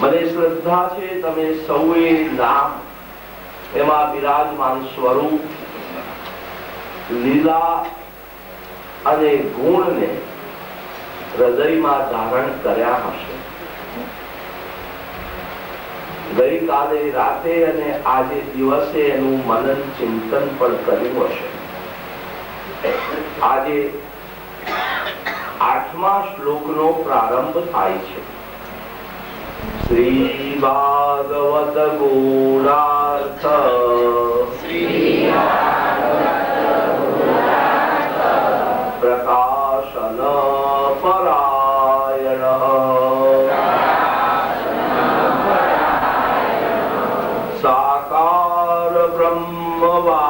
મને શ્રદ્ધા છે તમે સૌએ નામ એમાં બિરાજમાન સ્વરૂપ લીલા અને ગુણને હૃદયમાં ધારણ કર્યા હશે. ગઈકાલે રાતે અને આજે દિવસે એનું મનન ચિંતન પણ કર્યું હશે. આજે 8મા શ્લોકનો પ્રારંભ થાય છે. શ્રી ભાગવત ગૂઢાર્થ પ્રકાશન પરાયણ સાકાર બ્રહ્મવાદૈક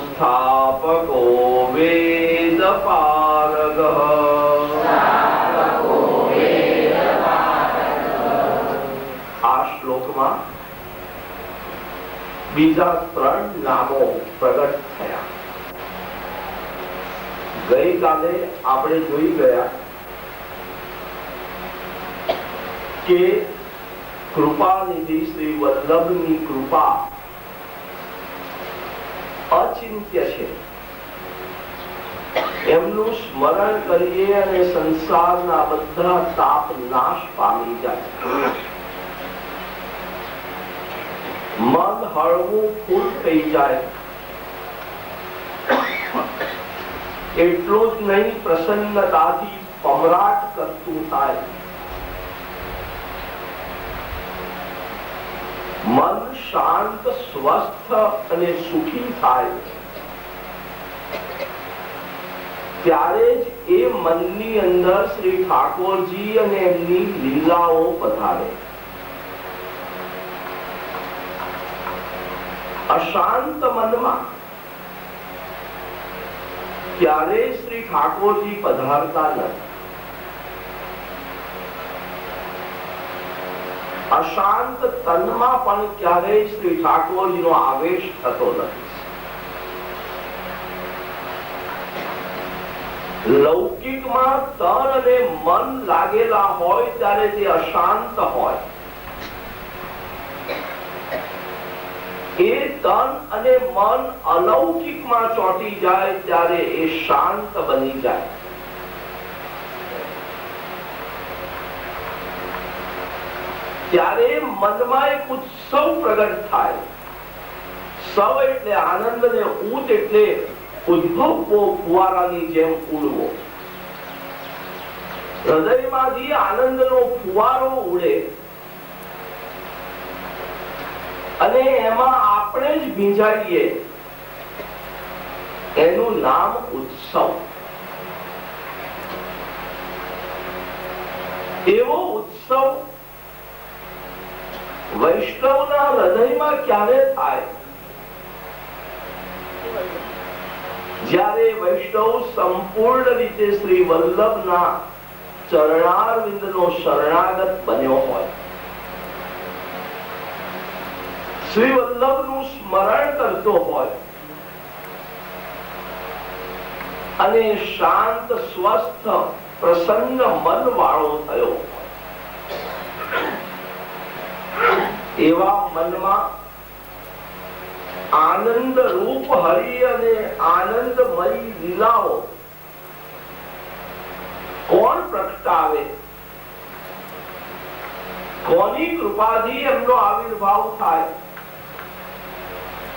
સ્થાપકો વેદ પારગ. આ શ્લોકમાં બીજા 3 નામો પ્રગટ થયા. ગઈકાલે આપણે જોઈ ગયા કે કૃપાનિધિ શ્રી વલ્લભની કૃપા અચિંત્ય છે. એમનું સ્મરણ કરીએ અને સંસારના બધા તાપ નાશ પામી જાય. મન હળવું ફૂલ થઈ જાય. એટલું જ નહીં, પ્રસન્નતાથી પમરાટ કરતું થાય. મન શાંત, સ્વસ્થ અને સુખી થાય. ત્યારે જ એ મનની અંદર શ્રી ઠાકોરજી અને એમની લીલાઓ પધારે. અશાંત મનમાં ક્યારે શ્રી ઠાકોરજી પધારતા નથી. અશાંત તનમાં પણ ક્યારેય શ્રી ઠાકોરજીનો આવેશ થતો નથી. લૌકિકમાં તન અને મન લાગેલા હોય ત્યારે તે અશાંત હોય. એ તન અને મન અલૌકિકમાં ચોંટી જાય ત્યારે એ શાંત બની જાય. ત્યારે મનમાં એક ઉત્સવ પ્રગટ થાય. સવ એટલે આનંદ ને ઉત એટલે ઉદ્ભવવો, ફુવારાની જેમ ઉડવો. હૃદયમાંથી આનંદનો ફુવારો ઉડે અને એમાં આપણે જ ભીંજાઈએ. એનું નામ ઉત્સવ. એવો ઉત્સવ વૈષ્ણવના હૃદયમાં ક્યારે થાય? જ્યારે વૈષ્ણવ સંપૂર્ણ રીતે શ્રી વલ્લભના ચરણારવિંદનો શરણાગત બન્યો હોય. શ્રી વલ્લભનું સ્મરણ કરતો હોય અને શાંત, સ્વસ્થ, પ્રસન્ન મન વાળો થયો હોય. એવા મનમાં આનંદ રૂપ હરિ અને આનંદમય લીલાઓ કોણ પ્રગટાવે? કોની કૃપાથી એમનો આવિર્ભાવ થાય?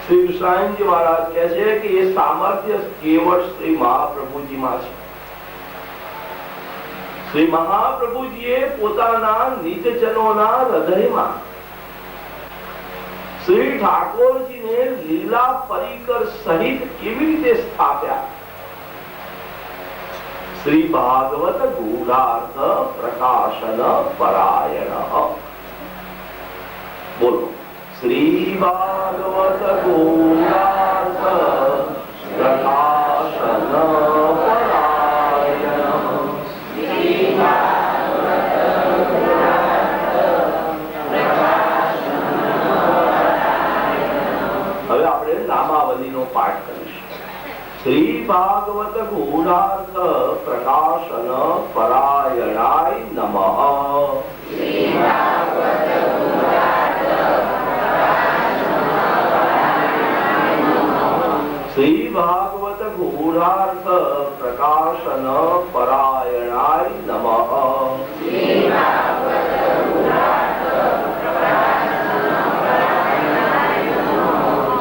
શ્રી વિશ્રાયણજી મહારાજ કહે છે કે એ સામર્થ્ય કેવળ શ્રી મહાપ્રભુજીમાં છે. શ્રી મહાપ્રભુજીએ પોતાના નિજજનોના હૃદયમાં શ્રી ઠાકોરજીને લીલા પરિકર સહિત કેવી રીતે સ્થાપ્યા? શ્રી ભાગવત ગૂઢાર્થ પ્રકાશન પરાયણ. બોલો, શ્રી ભાગવત ગૂઢાર્થ પ્રકાશન પરાયણ. હવે આપણે નામાવલીનો પાઠ કરીશું. શ્રી ભાગવત ગૂઢાર્થ પ્રકાશન પરાયણાય નમઃ. શ્રી ભાગવત ગૂઢાર્થ પ્રકાશન પરાયણાય નમઃ.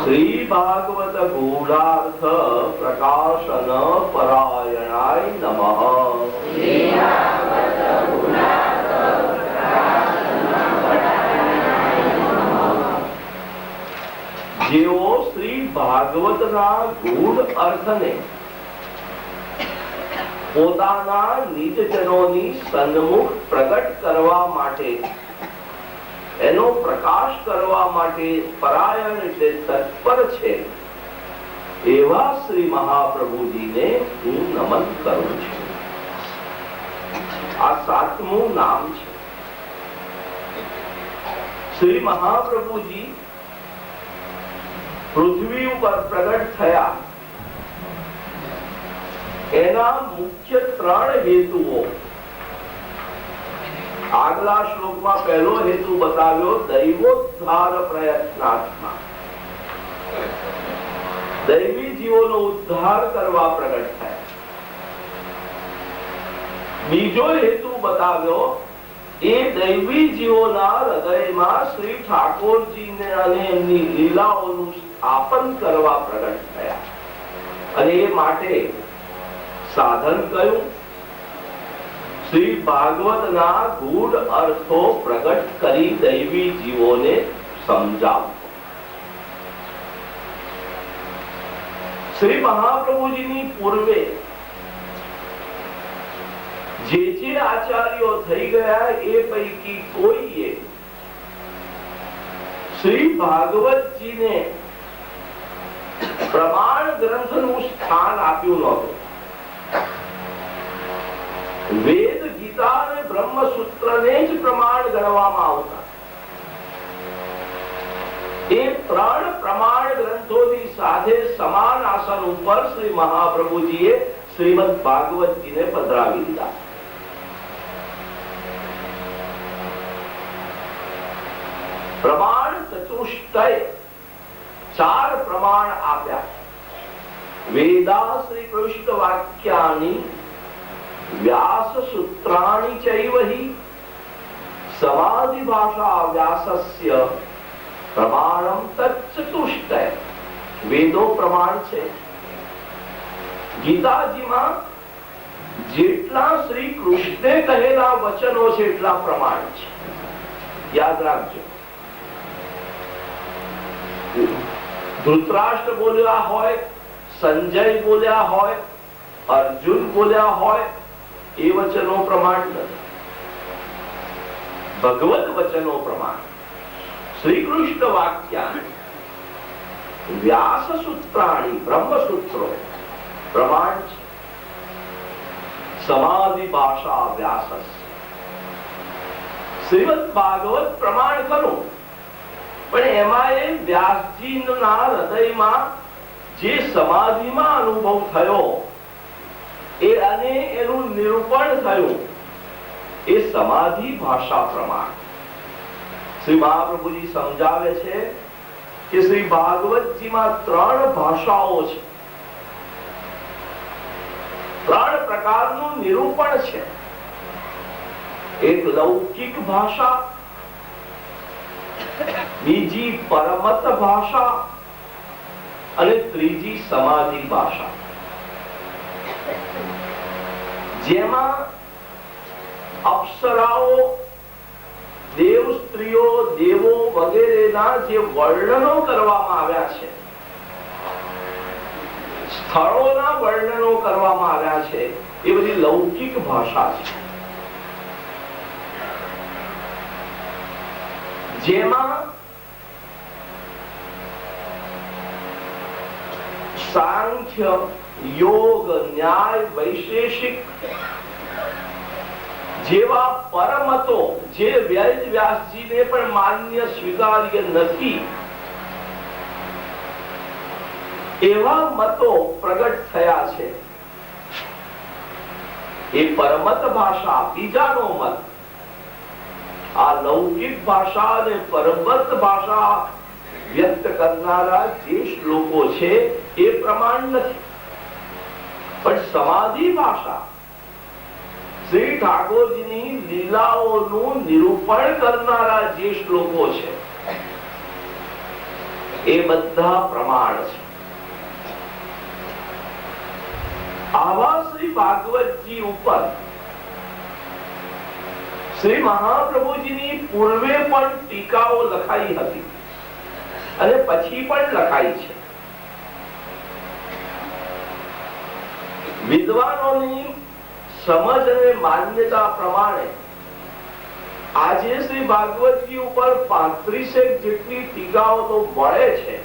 શ્રી ભાગવત ગૂઢાર્થ પ્રકાશન પરાયણાય નમઃ. જેઓ શ્રી ભાગવતના ગૂઢ અર્થને પોતાના નિજજનોની સન્મુખ પ્રગટ કરવા માટે, એનો પ્રકાશ કરવા માટે પરાયણ એટલે તત્પર છે, એવા શ્રી મહાપ્રભુજીને હું નમન કરું છું. આ 7મું નામ છે. શ્રી મહાપ્રભુજી પૃથ્વી ઉપર પ્રગટ થયા, એના મુખ્ય 3 હેતુઓ. આગલા શ્લોકમાં પહેલો હેતુ બતાવ્યો દૈવોદ્ધાર પ્રયત્નાત્મા, દૈવી જીવોનો ઉદ્ધાર કરવા પ્રગટ થયા. બીજો હેતુ બતાવ્યો એ દૈવી જીવોના હૃદયમાં શ્રી ઠાકોરજીને અને એમની લીલાઓનું સ્થાપન કરવા પ્રગટ થયા. અને એ માટે સાધન કયું? શ્રી ભાગવતના ગૂઢ અર્થો પ્રગટ કરી દૈવી જીવોને સમજાવવું. શ્રી મહાપ્રભુજીની પૂર્વે જે આચાર્યો થઈ ગયા એ પૈકી કોઈએ શ્રી ભાગવતજીને પ્રમાણ ગ્રંથનું સ્થાન આપ્યું નહોતું. વેદ, ગીતા અને બ્રહ્મસૂત્રને જ પ્રમાણ ગણવામાં આવતા. એ 3 પ્રમાણ ગ્રંથોની સાથે સમાન આસન ઉપર શ્રી મહાપ્રભુજીએ શ્રીમદ ભાગવતજીને પધરાવી દીધા. પ્રમાણ ચતુષ્ટય 4 પ્રમાણ આપ્યા. વેદા શ્રી કૃષ્ણ વાક્યાની, વ્યાસ સૂત્રાણી ચૈવહિ, સમાધિ ભાષા વ્યાસસ્ય પ્રમાણમ તચ્ચતુષ્ટય. વેદો પ્રમાણ છે. ગીતાજીમાં જેટલા શ્રી કૃષ્ણે કહેલા વચનો છે એટલા પ્રમાણ છે. યાદ રાખજો. ધૃતરાષ્ટ્ર બોલ્યા હોય, સંજય બોલ્યા હોય, અર્જુન બોલ્યા હોય, એ વચનો પ્રમાણ નથી. ભગવત વચનો પ્રમાણ. શ્રી કૃષ્ણ વાક્યાની, વ્યાસ સૂત્રાણી, બ્રહ્મસૂત્રો પ્રમાણ છે. સમાધિ ભાષા વ્યાસ. શ્રીમદ ભાગવત પ્રમાણ ખરું, પણ એમાં એ વ્યાસજીના હૃદયમાં જે સમાધિમાં અનુભવ થયો એ અને એનું નિરૂપણ થયું એ સમાધિ ભાષા પ્રમાણ. શ્રી મહાપ્રભુજી સમજાવે છે કે શ્રી ભાગવતજીમાં 3 ભાષાઓ છે, 3 પ્રકારનું નિરૂપણ છે. એક લૌકિક ભાષા, બીજી પરમત ભાષા અને ત્રીજી સમાધિ ભાષા. જેમાં અપ્સરાઓ, દેવ સ્ત્રીઓ, દેવો વગેરેના જે વર્ણનો કરવામાં આવ્યા છે, સ્થળોના વર્ણનો કરવામાં આવ્યા છે, એ બધી લૌકિક ભાષા છે. જેમાં સાંખ્ય, યોગ, ન્યાય, વૈશેષિક જેવા પરમતો જે વેદ વ્યાસજીને પણ માન્ય સ્વીકાર્ય નથી, એવા મતો પ્રગટ થયા છે. એ પરમત ભાષા, બીજાનો મત, આ લૌકિક ભાષા અને પરમત ભાષા વ્યક્ત કરનારા જે શ્લોકો છે એ પ્રમાણ નથી. પણ સમાધિ ભાષા, શ્રી ઠાકોરજીની લીલાઓનું નિરૂપણ કરનારા જે શ્લોકો છે એ બધા પ્રમાણ છે. આવા શ્રી ભાગવતજી ઉપર શ્રી મહાપ્રભુજીની પૂર્વે પણ ટીકાઓ લખાઈ હતી અને પછી પણ લખાઈ છે. વિદ્વાનોની સમજ અને માન્યતા પ્રમાણે આજે શ્રી ભાગવતજી ઉપર 35 જેટલી ટીકાઓ તો મળે છે,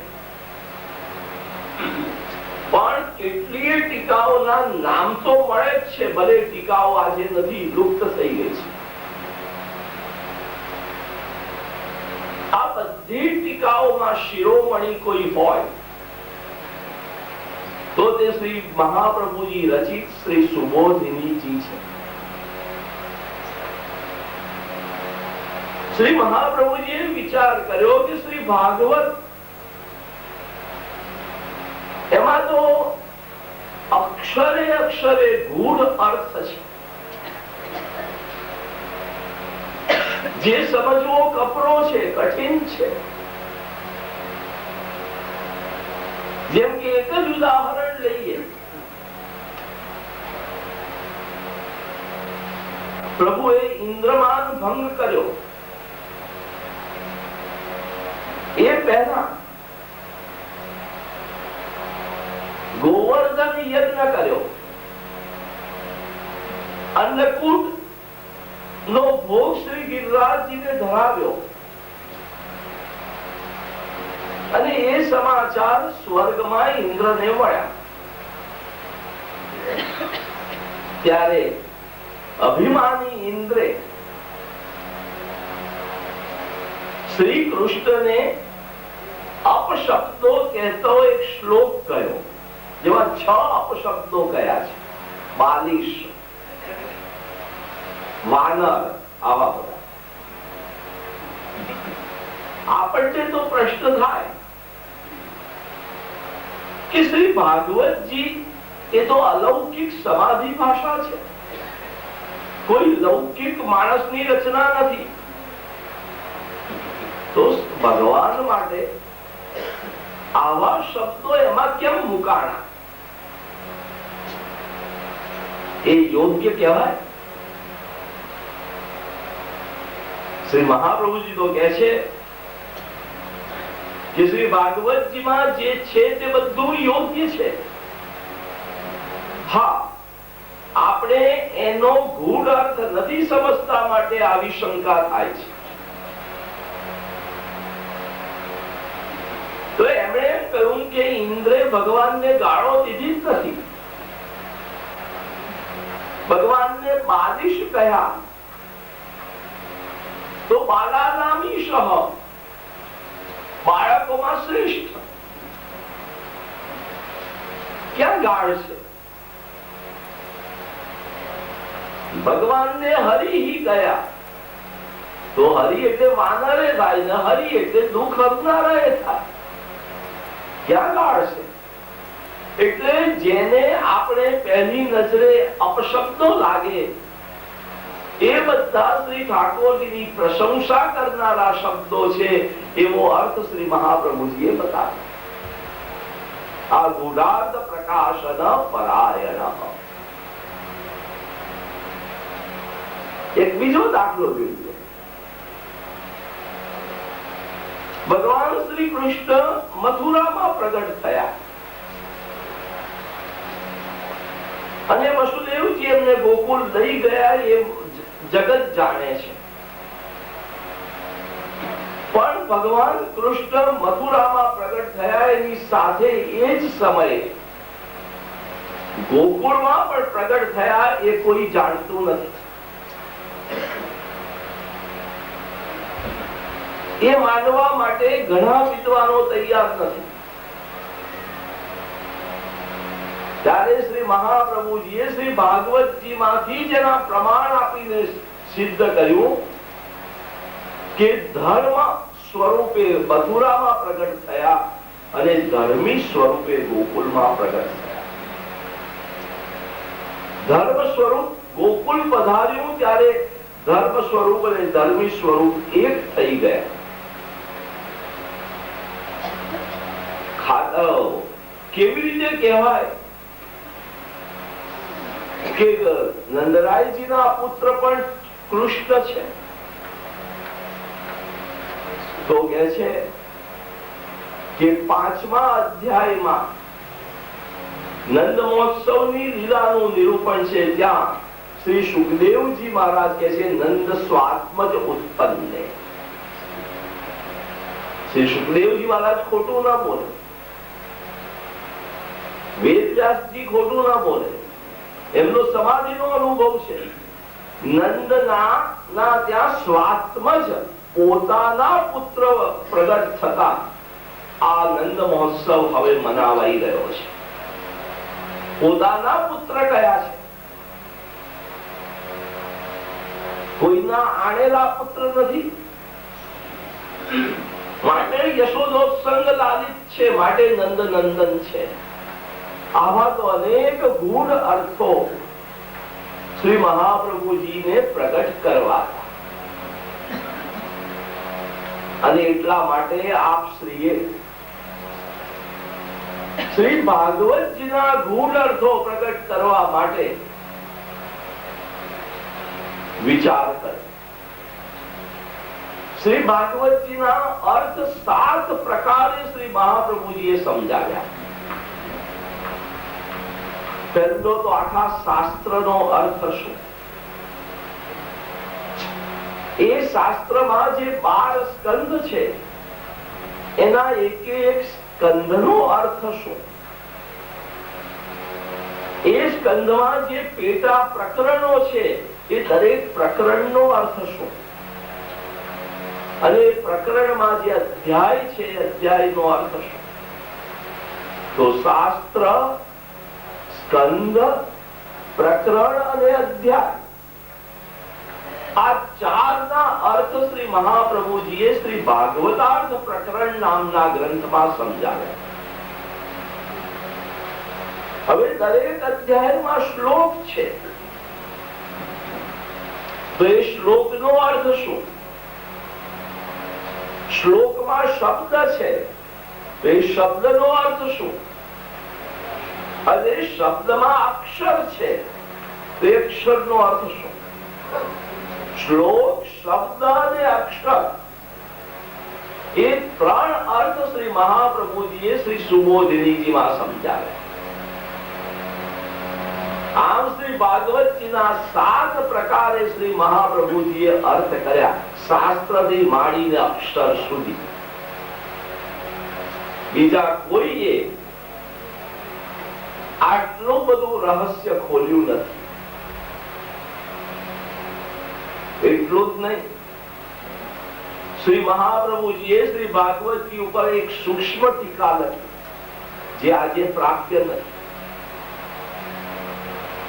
પણ કેટલીય ટીકાઓના નામ તો મળે જ છે, ભલે ટીકાઓ આજે નથી, લુપ્ત થઈ ગઈ છે. આ બધી ટીકાઓમાં શિરોમણી કોઈ હોય તો તે શ્રી મહાપ્રભુજી રચિત શ્રી સુબોધિનીજી છે. શ્રી મહાપ્રભુજીએ વિચાર કર્યો કે શ્રી ભાગવત એમાં તો અક્ષરે અક્ષરે ગૂઢ અર્થ છે, જે સમજવો કપરો છે, કઠિન છે. જેમ કે એક જ ઉદાહરણ લઈએ, પ્રભુએ ઇન્દ્રમાન ભંગ કર્યો એ પહેલા ગોવર્ધન યજ્ઞ કર્યો, અન્નકૂટ નો ભોગ શ્રી ગિરિરાજજીને ધરાવ્યો અને એ સમાચાર સ્વર્ગમાં ઇન્દ્રને મળ્યા. ત્યારે અભિમાની ઇન્દ્રે શ્રી કૃષ્ણને અપશબ્દો કહેતો એક શ્લોક કહ્યો, જેમાં 6 અપશબ્દો કયા છે. બાલિશ, વાનર, આવા બધા. આપણને તો પ્રશ્ન થાય કે શ્રી ભાગવતજી એ તો અલૌકિક સમાધિ ભાષા છે, કોઈ લૌકિક માણસની રચના નથી, તો ભગવાન માટે આવા શબ્દો એમાં કેમ મુકાણા? એ યોગ્ય કહેવાય? શ્રી મહાપ્રભુજી તો કહે છે કે શ્રી ભાગવતજીમાં જે છે તે બધું યોગ્ય છે. હા, આપણે એનો ગૂઢ અર્થ નથી સમજતા માટે આવી શંકા થાય છે. તો એમણે કહ્યું કે ઇન્દ્રે ભગવાનને ગાળો દીધી જ નથી, ભગવાનને બાલિશ કહ્યા, તો બાલાનામી સહ, બાળકોમાં શ્રેષ્ઠ. ક્યાં ગાળ છે? ભગવાનને હરિ ગયા, તો હરિ એટલે વાનરે થાય ને હરિ એટલે દુઃખ હરનારા થાય. ક્યાં ગાળ છે? એટલે જેને આપણે પહેલી નજરે અપશબ્દો લાગે એ બધા શ્રી ઠાકોરજીની પ્રશંસા કરનારા શબ્દો છે, એવો અર્થ શ્રી મહાપ્રભુજીએ બતાવ્યો. આ ગૂઢાર્થ પ્રકાશન પરાયણ. એક બીજો દાખલો જોઈએ. ભગવાન શ્રી કૃષ્ણ મથુરામાં પ્રગટ થયા અને વસુદેવજી એમને ગોકુળ લઈ ગયા એ જગત જાણે છે. પણ ભગવાન કૃષ્ણ મથુરામાં પ્રગટ થયા એની સાથે એ જ સમયે ગોકુળમાં પણ પ્રગટ થયા એ કોઈ જાણતું નથી. એ માનવા માટે ઘણા વિદ્વાનો તૈયાર નથી. ત્યારે શ્રી મહાપ્રભુજીએ શ્રી ભાગવતજી માંથી જેના પ્રમાણ આપીને સિદ્ધ કર્યું કે ધર્મ સ્વરૂપે મથુરામાં પ્રગટ થયા અને ધર્મી સ્વરૂપે ગોકુલમાં પ્રગટ થયા. ધર્મ સ્વરૂપ ગોકુલ પધાર્યું ત્યારે ધર્મ સ્વરૂપ અને ધર્મી સ્વરૂપ એક થઈ ગયા. કેવી રીતે કહેવાય કે નંદરાયજીના પુત્ર પણ કૃષ્ણ છે? તો કે છે કે 5મા અધ્યાયમાં નંદ મહોત્સવની લીલાનું નિરૂપણ છે. ત્યાં શ્રી સુખદેવજી મહારાજ કહે છે નંદ સ્વાત્મજ ઉત્પન્ન. શ્રી સુખદેવજી મહારાજ ખોટું ના બોલે, વેદવ્યાસજી ખોટું ના બોલે, એમનો સમાધિનો અનુભવ છે. નંદના ત્યાં સ્વાત્મજ પોતાના પુત્ર પ્રગટ થતા આ નંદ મહોત્સવ હવે મનાવાઈ રહ્યો છે. પોતાના પુત્ર કયા છે? કોઈના આણેલા પુત્ર નથી. માટે યશોદોત્સંગ લાલિત છે, માટે નંદ નંદન છે. આવા તો અનેક ગૂઢ અર્થો શ્રી મહાપ્રભુજીને પ્રગટ કરવા. અને એટલા માટે આપ શ્રીએ શ્રી ભાગવતજીના ગૂઢ અર્થો પ્રગટ કરવા માટે વિચાર કર્યો. શ્રી ભાગવતજીના અર્થ 7 પ્રકારે શ્રી મહાપ્રભુજીએ સમજાવ્યા. પહેલો તો આખા શાસ્ત્રનો અર્થ શું? એ શાસ્ત્રમાં જે 12 સ્કંદ છે એના એક સ્કંદનો અર્થ શું? એ સ્કંદમાં જે પેટા પ્રકરણો છે એ દરેક પ્રકરણનો અર્થ શું? અને પ્રકરણમાં જે અધ્યાય છે અધ્યાયનો અર્થ શું? તો શાસ્ત્ર, સ્કંદ, પ્રકરણ અને અધ્યાય આ 4ના અર્થ શ્રી મહાપ્રભુજીએ શ્રી ભાગવતાર્થ પ્રકરણ નામના ગ્રંથમાં સમજાવ્યા. હવે દરેક અધ્યાયમાં શ્લોક છે, તો એ શ્લોકનો અર્થ શું? શ્લોકમાં શબ્દ છે, તો એ શબ્દનો અર્થ શું? અને શબ્દમાં અક્ષર છે, તો એ અક્ષરનો અર્થ શું? શ્લોક, શબ્દ અને અક્ષર એ 3 અર્થ શ્રી મહાપ્રભુજીએ શ્રી સુબોધિનીજીમાં સમજાવ્યા. આમ શ્રી ભાગવતજીના 7 પ્રકારે શ્રી મહાપ્રભુજીએ અર્થ કર્યા, શાસ્ત્રથી માંડીને અક્ષર સુધી. બીજા કોઈએ આટલું બધું રહસ્ય ખોલ્યું નથી. એટલું જ નહીં, શ્રી મહાપ્રભુજીએ શ્રી ભાગવતજી ઉપર એક સૂક્ષ્મ ટીકા લખી જે આજે પ્રાપ્ય નથી.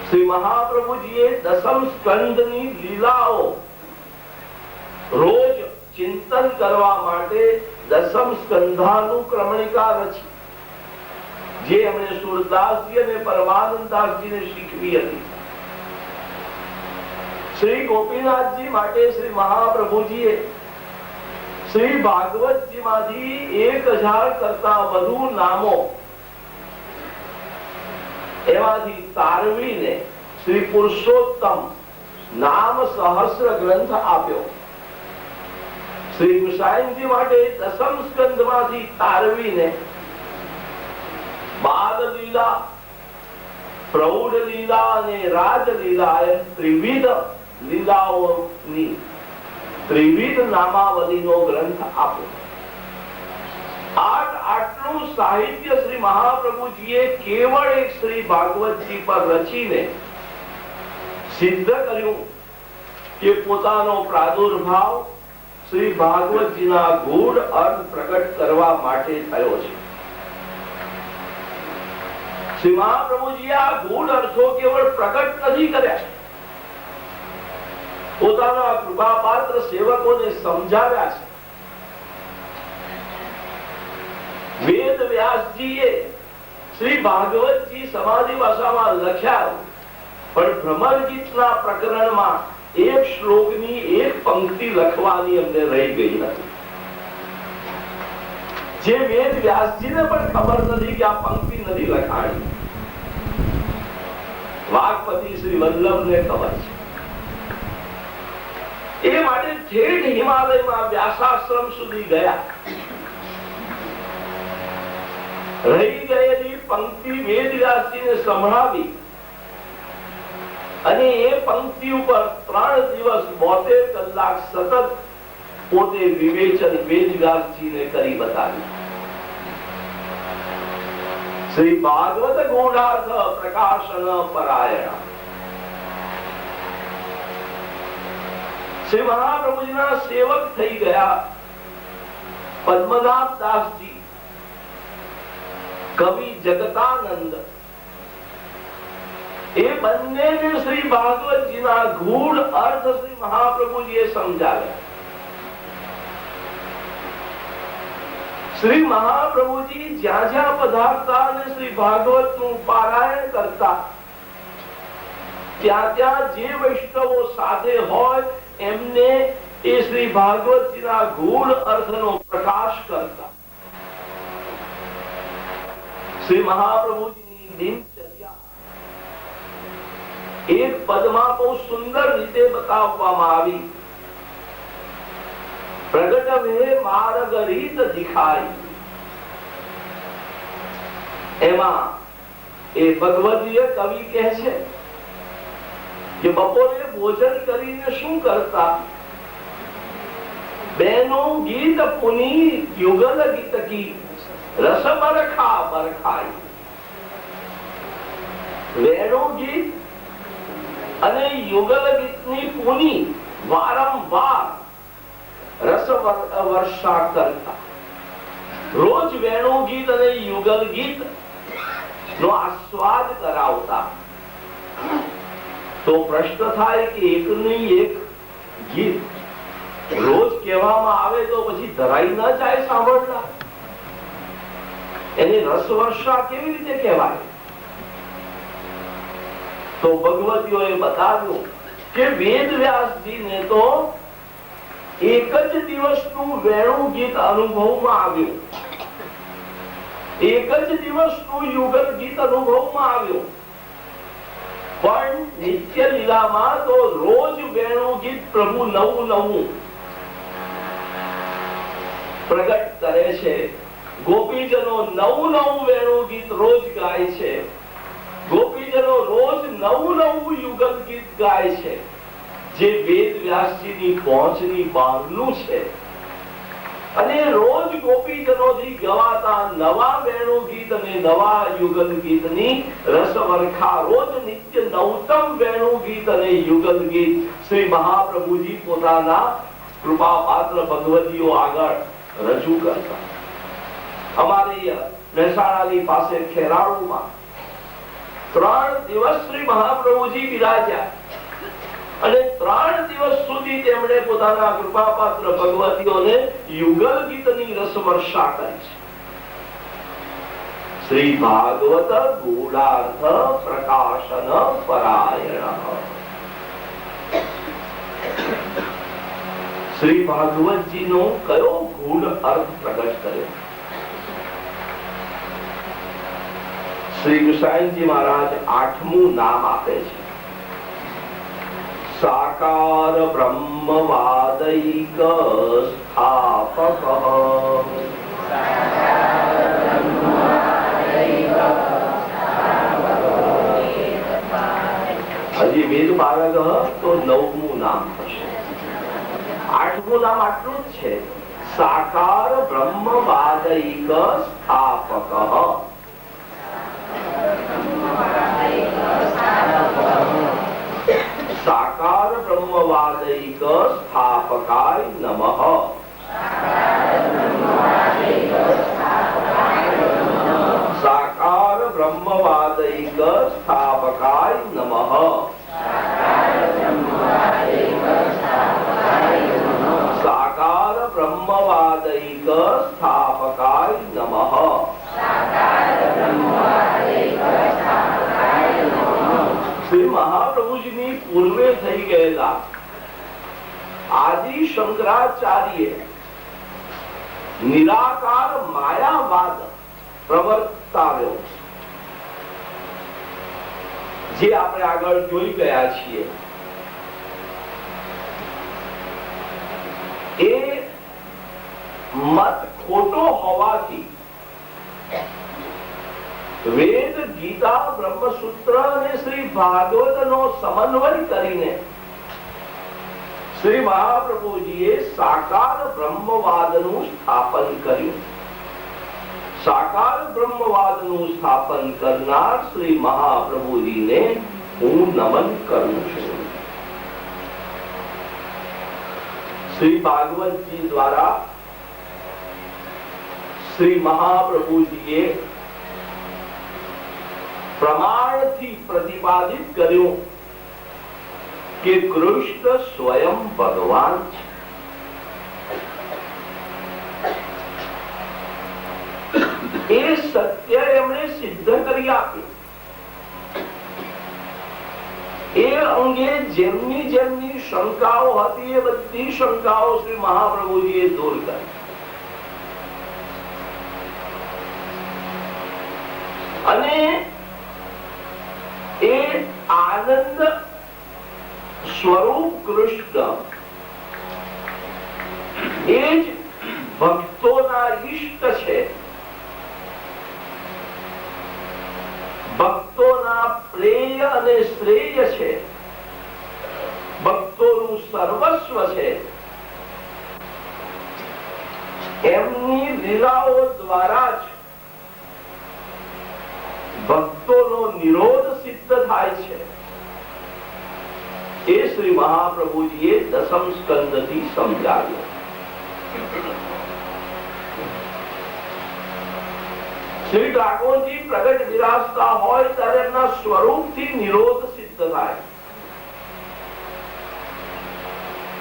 શ્રી મહાપ્રભુજીએ 10મ સ્કંદની લીલાઓ રોજ ચિંતન કરવા માટે 10મ સ્કંધાનુક્રમણિકા રચી, જે એમણે સુરદાસજી અને પરમાનંદાસજીને શીખવી હતી. શ્રી ગોપીનાથજી માટે શ્રી મહાપ્રભુજીએ શ્રી ભાગવતજી માંથી 1000 કરતા વધુ નામો એમાંથી તારવીને શ્રી પુરુષોત્તમ નામ સહસ્ર ગ્રંથ આપ્યો. શ્રી ગુસાઈજી માટે 10મ સ્કંદમાંથી તારવીને બાલ લીલા, પ્રૌઢ લીલા અને રાજલીલા એમ ત્રિવિધ લીલાઓની ત્રિવિધ નામાવલીનો ગ્રંથ આપ્યો. આટલું સાહિત્ય શ્રી મહાપ્રભુજીએ કેવળ એક શ્રી ભાગવતજી પર રચીને સિદ્ધ કર્યું કે પોતાનો પ્રાદુર્ભાવ શ્રી ભાગવતજીના ગૂઢ અર્થ પ્રગટ કરવા માટે થયો છે. શ્રી મહાપ્રભુજી આ ગૂઢ અર્થો કેવળ પ્રગટ નથી કર્યા, પોતાના કૃપાપાત્ર સેવકોને સમજાવ્યા છે. વેદ વ્યાસજીએ શ્રી ભાગવતજી સમાધિ ભાષામાં લખ્યા, પણ ભ્રમર ગીતના પ્રકરણમાં એક શ્લોકની એક પંક્તિ લખવાની અમને રહી ગઈ નથી, જે વેદ વ્યાસજીને પણ ખબર નથી કે આ પંક્તિ નથી લખાણી. વાઘપતિ શ્રી વલ્લભને ખબર છે. એ માટે ઠેઠ હિમાલયમાં વ્યાસાશ્રમ સુધી ગયા. રહી ગયેલી પંક્તિ વેદ વ્યાસજીને સંભળાવી અને એ પંક્તિ ઉપર 3 દિવસ 72 કલાક સતત પોતે વિવેચન વેદ વ્યાસજીને કરી બતાવ્યું. શ્રી ભાગવત ગૂઢાર્થ પ્રકાશન પરાયણ. શ્રી મહાપ્રભુજીના સેવક થઈ ગયા પદ્મનાભ દાસજી, કવિ જગતાનંદ. એ બંનેને શ્રી ભાગવતજીના ગૂઢ અર્થ શ્રી મહાપ્રભુજીએ સમજાવ્યા. શ્રી મહાપ્રભુજી જ્યાં જ્યાં પધારતા અને શ્રી ભાગવતનું પારાયણ કરતા, ત્યાં ત્યાં જે વૈષ્ણવો સાથે હોય એમને એ શ્રી ભાગવતજીના ગૂઢ અર્થનો પ્રકાશ કરતા. શ્રી મહાપ્રભુજીની દિનચર્યા એક પદમાં બહુ સુંદર રીતે બતાવવામાં આવી. પ્રગટ વે માર્ગ રીત દિખાઈ. એમાં એ ભગવદીય કવિ કહે છે કે બપોરે ભોજન કરીને શું કરતા? બેનો ગીત પુની યુગલ ગીત કી રસ બરખા બરખાઈ. વેણુ ગીત અને યુગલ ગીતની પુની વારંવાર રસ વર્ષા કરતા. રોજ વેણુ ગીત અને યુગલ ગીત નો આસ્વાદ કરાવતા. તો પ્રશ્ન થાય કે એકની એક ગીત રોજ કહેવામાં આવે તો પછી ધરાઈ ન જાય સાંભળનાર? એની રસવર્ષા કેવી રીતે કહેવાય? તો ભગવતીઓએ બતાવ્યું કે વેદ વ્યાસજીને તો એક જ દિવસનું વેણુ ગીત અનુભવમાં આવ્યું, એક જ દિવસનું યુગલ ગીત અનુભવમાં આવ્યું, પણ નિત્ય લીલામાં તો રોજ વેણુ ગીત પ્રભુ નવું નવું પ્રગટ કરે છે. ગોપીજનો નવું નવું વેણુ ગીત રોજ ગાય છે. ગોપીજનો રોજ નવું નવું યુગલ ગીત ગાય છે, જે વેદ વ્યાસજીની પહોંચની બહારનું છે. અને રોજ ગોપીજનોથી ગવાતા નવા વેણુ ગીત અને નવા યુગલ ગીતની રસવર્ખા, રોજ નિત્ય નવતમ વેણુ ગીત અને યુગલ ગીત શ્રી મહાપ્રભુજી પોતાના કૃપાપાત્ર ભગવતીઓ આગળ રજૂ કરતા. અમારી મહેસાણાની પાસે ખેરાળુમાં 3 દિવસ શ્રી મહાપ્રભુજી બિરાજ્યા અને 3 દિવસ સુધી તેમણે પોતાના કૃપાપાત્ર ભગવતીઓને યુગલ ગીતની રસવર્ષા કરી છે. શ્રી ભાગવત ગૂઢાર્થ પ્રકાશન પરાયણ. શ્રી ભાગવતજીનો કયો ગૂઢ અર્થ પ્રગટ કર્યો? શ્રી ગુસાઈજી મહારાજ 8મું નામ આપે છે. સાકાર બ્રહ્મવાદૈક સ્થાપક. હજી વેદ બારગ તો 9મું નામ થશે. 8મું નામ આટલું જ છે. સાકાર બ્રહ્મવાદૈક સ્થાપક. સાકાર બ્રહ્મવાદૈક સ્થાપકાય નમઃ. સાકાર બ્રહ્મવાદ સાકાર બ્રહ્મવાદૈક સ્થાપકાય નમઃ. શ્રી મહાપ્રભુજીની પૂર્વે થઈ ગયેલા આદિ શંકરાચાર્ય નિરાકાર માયાવાદ પ્રવર્તાવ્યો, જે આપણે આગળ જોઈ ગયા છીએ. એ મત ખોટો હોવાથી વેદ, ગીતા, બ્રહ્મસૂત્ર અને શ્રી ભાગવત નો સમન્વય કરીને શ્રી મહાપ્રભુજીએ સાકાર બ્રહ્મવાદનું સ્થાપન કર્યું. સાકાર બ્રહ્મવાદનું સ્થાપન કરનાર શ્રી મહાપ્રભુજીને હું નમન કરું છું. શ્રી ભાગવતજી દ્વારા શ્રી મહાપ્રભુજીએ પ્રમાણથી પ્રતિપાદિત કર્યું કે કૃષ્ણ સ્વયં ભગવાન છે. એ સત્ય એમણે સિદ્ધ કરી આપ્યું. એ અંગે જેમની જેમની શંકાઓ હતી એ બધી શંકાઓ શ્રી મહાપ્રભુજીએ દૂર કરી. અને એ આનંદ સ્વરૂપ કૃષ્ણ એ જ ભક્તોના ઈષ્ટ છે, ભક્તોના પ્રેય અને શ્રેય છે, ભક્તોનું સર્વસ્વ છે. એમની લીલાઓ દ્વારા જ ભક્તોનો નિરોધ સિદ્ધ થાય છે. એ શ્રી મહાપ્રભુજીએ દસમ સ્કંદથી સમજાવ્યું. શ્રી ઠાકોરજી પ્રગટ વિરાજતા હોય ત્યારે એમના સ્વરૂપથી નિરોધ સિદ્ધ થાય,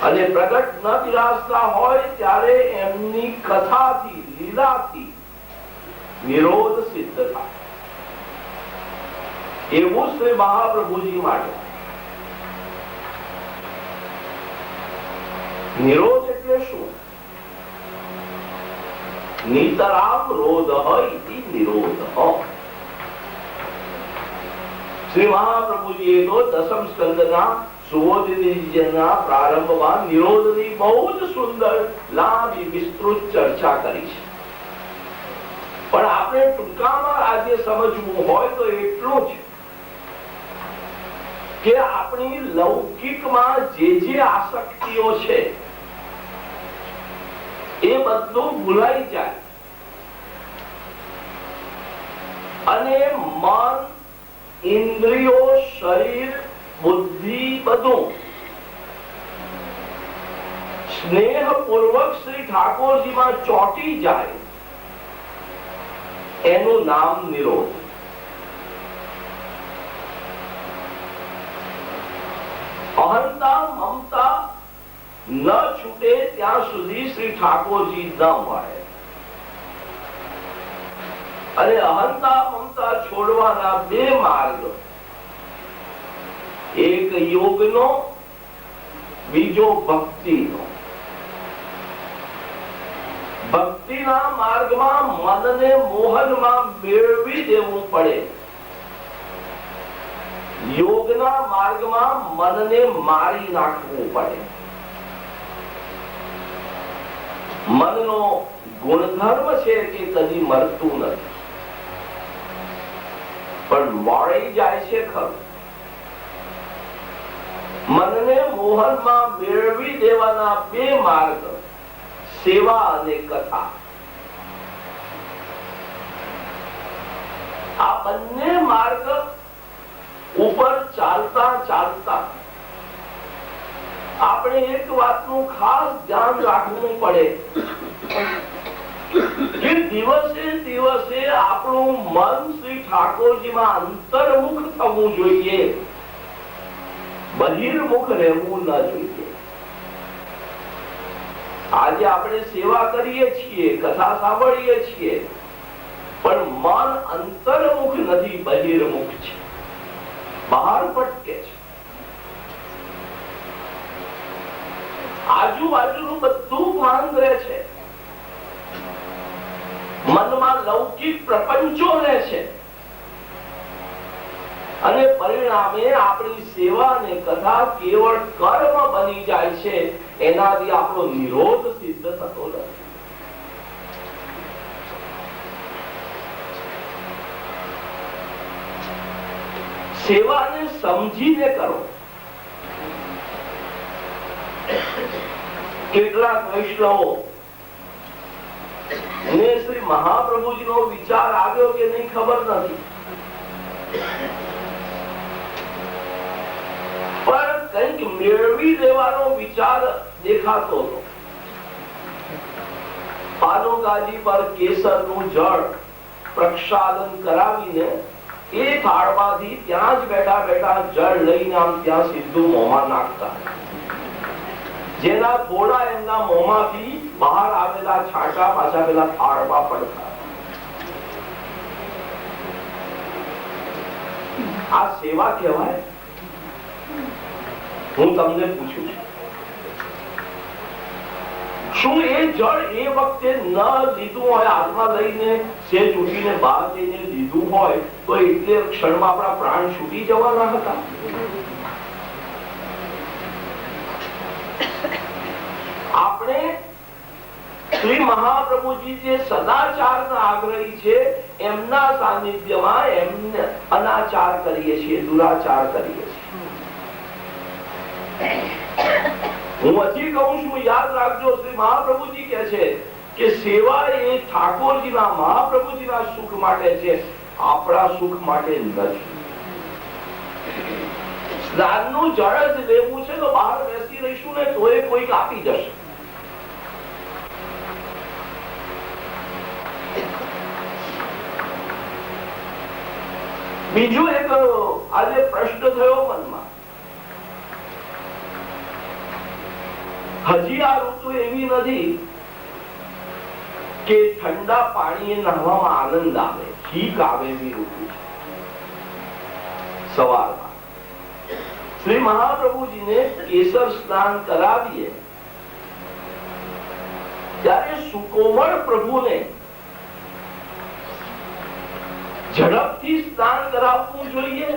અને પ્રગટ ન વિરાજતા હોય ત્યારે એમની કથાથી, લીલાથી નિરોધ સિદ્ધ થાય. એવું શ્રી મહાપ્રભુજી માટે. નિરોધ એટલે શું? નિતરામ રોધ ઇતિ નિરોધ. શ્રી મહાપ્રભુજીએ તો દસમ સ્કંદના સુબોધિનીજીના પ્રારંભમાં નિરોધની બહુ જ સુંદર લાંબી વિસ્તૃત ચર્ચા કરી છે. પણ આપણે ટૂંકામાં આજે સમજવું હોય તો એટલું જ કે આપણી લૌકિકમાં જે આસક્તિઓ છે એ બધું ભૂલાઈ જાય અને મન, ઇન્દ્રિયો, શરીર, બુદ્ધિ બધું સ્નેહપૂર્વક શ્રી ઠાકોરજીમાં ચોંટી જાય, એનું નામ નિરોધ. અહંતા, મમતા ન છૂટે ત્યાં સુધી શ્રી ઠાકોરજી ન મળે. અને અહંતા, મમતા છોડવાના બે માર્ગ, એક યોગનો, બીજો ભક્તિનો. ભક્તિના માર્ગમાં મનને મોહનમાં મેળવી દેવું પડે, યોગના માર્ગમાં મનને મારી નાખવું પડે. મનનો ગુણધર્મ છે કે કદી મરતું નથી, પણ મળી જાય છે ખરું. મનને મોહનમાં મેળવી દેવાના બે માર્ગ, સેવા અને કથા. આ બંને માર્ગ ઉપર ચાલતા ચાલતા આપણે એક વાતનું ખાસ ધ્યાન રાખવું પડે કે દિવસે દિવસે આપણું મન શ્રી ઠાકોરજીમાં અંતર્મુખ થવું જોઈએ. બહિર્મુખ રહેવું ન જોઈએ. આજે આપણે સેવા કરીએ છીએ, કથા સાંભળીએ છીએ, પણ મન અંતર્મુખ નથી, બહિર્મુખ છે, બહાર ભટકે છે. આજુબાજુનું બધું ભાન રહે છે, મનમાં લૌકિક પ્રપંચો રહે છે, અને પરિણામે આપણી સેવા અને કથા કેવળ કર્મ બની જાય છે. એનાથી આપણો નિરોધ સિદ્ધ થતો નથી. સેવાને સમજીને કરો. કેટલાક વૈષ્ણવો ને શ્રી મહાપ્રભુજીનો વિચાર આવ્યો કે નહીં ખબર નથી, પણ કંઈક મેળવી લેવાનો વિચાર દેખાતો હતો. પાનોકાજી પર કેસરનું જળ પ્રક્ષાલન કરાવીને એ થાળમાંથી ત્યાં જ બેઠા બેઠા જળ લઈને આમ ત્યાં સીધું મોંમાં નાખતા, જેના થોડા એમના મોંમાંથી બહાર આવેલા છાંટા પાછા પેલા થાળમાં પડતા. આ સેવા કહેવાય? હું તમને પૂછું છું, શું એ જળ એ વખતે ન લીધું હોય, હાથમાં લઈને સેજ ઉઠીને બહાર જઈને લીધું હોય તો એટલે ક્ષણમાં આપણા પ્રાણ છૂટી જવાના હતા? આપણે શ્રી મહાપ્રભુજી જે સદાચારના આગ્રહી છે, એમના સાનિધ્યમાં એમને અનાચાર કરીએ છીએ, દુરાચાર કરીએ છીએ. હું હજી કહું છું, યાદ રાખજો, શ્રી મહાપ્રભુજી કહે છે કે સેવા એ ઠાકોરજીના, મહાપ્રભુજીના સુખ માટે છે, આપણા સુખ માટે નથી. સ્નાનનું જળ જ લેવું છે તો બહાર બેસી રહીશું ને તો એ કોઈક આપી જશે. બીજું એક આજે પ્રશ્ન થયો મનમાં, હજી આ ઋતુ એવી નથી કે ઠંડા પાણીએ નહાવામાં આનંદ આવે, ઠીક આવે એવી ઋતુ છે. સવારમાં શ્રી મહાપ્રભુજીને કેસર સ્નાન કરાવીએ ત્યારે સુકોમળ પ્રભુને ઝડપથી સ્નાન કરાવવું જોઈએ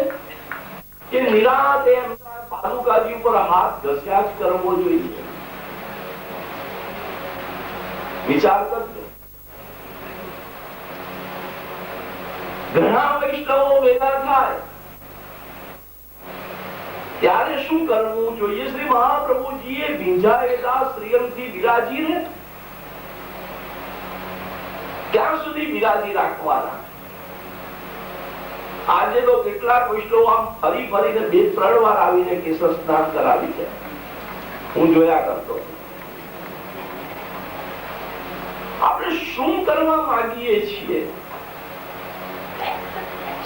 કે નિરાંતે એમના પાદુકાજી ઉપર હાથ ઘસ્યા જ કરવો જોઈએ? વિચાર કરજો. ઘણા વૈષ્ણવો ભેગા થાય ત્યારે શું કરવું જોઈએ? શ્રી મહાપ્રભુજીએ ભીંજાયેલા શ્રીઅંગથી બિરાજીને ક્યાં સુધી બિરાજી રાખવાના? આજે તો કેટલાક વૈષ્ણવો આમ ફરી ફરીને 2-3 વાર આવીને કેસર સ્નાન કરાવી છે, હું જોયા કરતો. આપણે શું કરવા માંગીએ છીએ?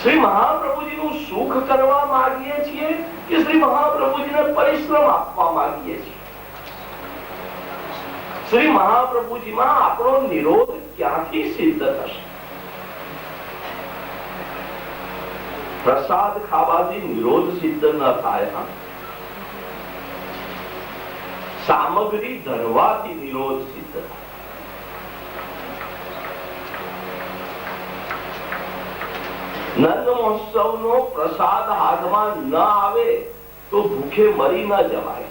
શ્રી મહાપ્રભુજીનું સુખ કરવા માંગીએ છીએ કે શ્રી મહાપ્રભુજીને પરિશ્રમ આપવા માંગીએ છીએ? શ્રી મહાપ્રભુજીમાં આપણો નિરોધ ક્યાંથી સિદ્ધ થશે? પ્રસાદ ખાવાથી નિરોધ સિદ્ધ ન થાય. સામગ્રી ધરવાથી નિરોધ સિદ્ધ થાય. નંદ મહોત્સવનો પ્રસાદ હાથમાં ન આવે તો ભૂખે મરી ન જવાય,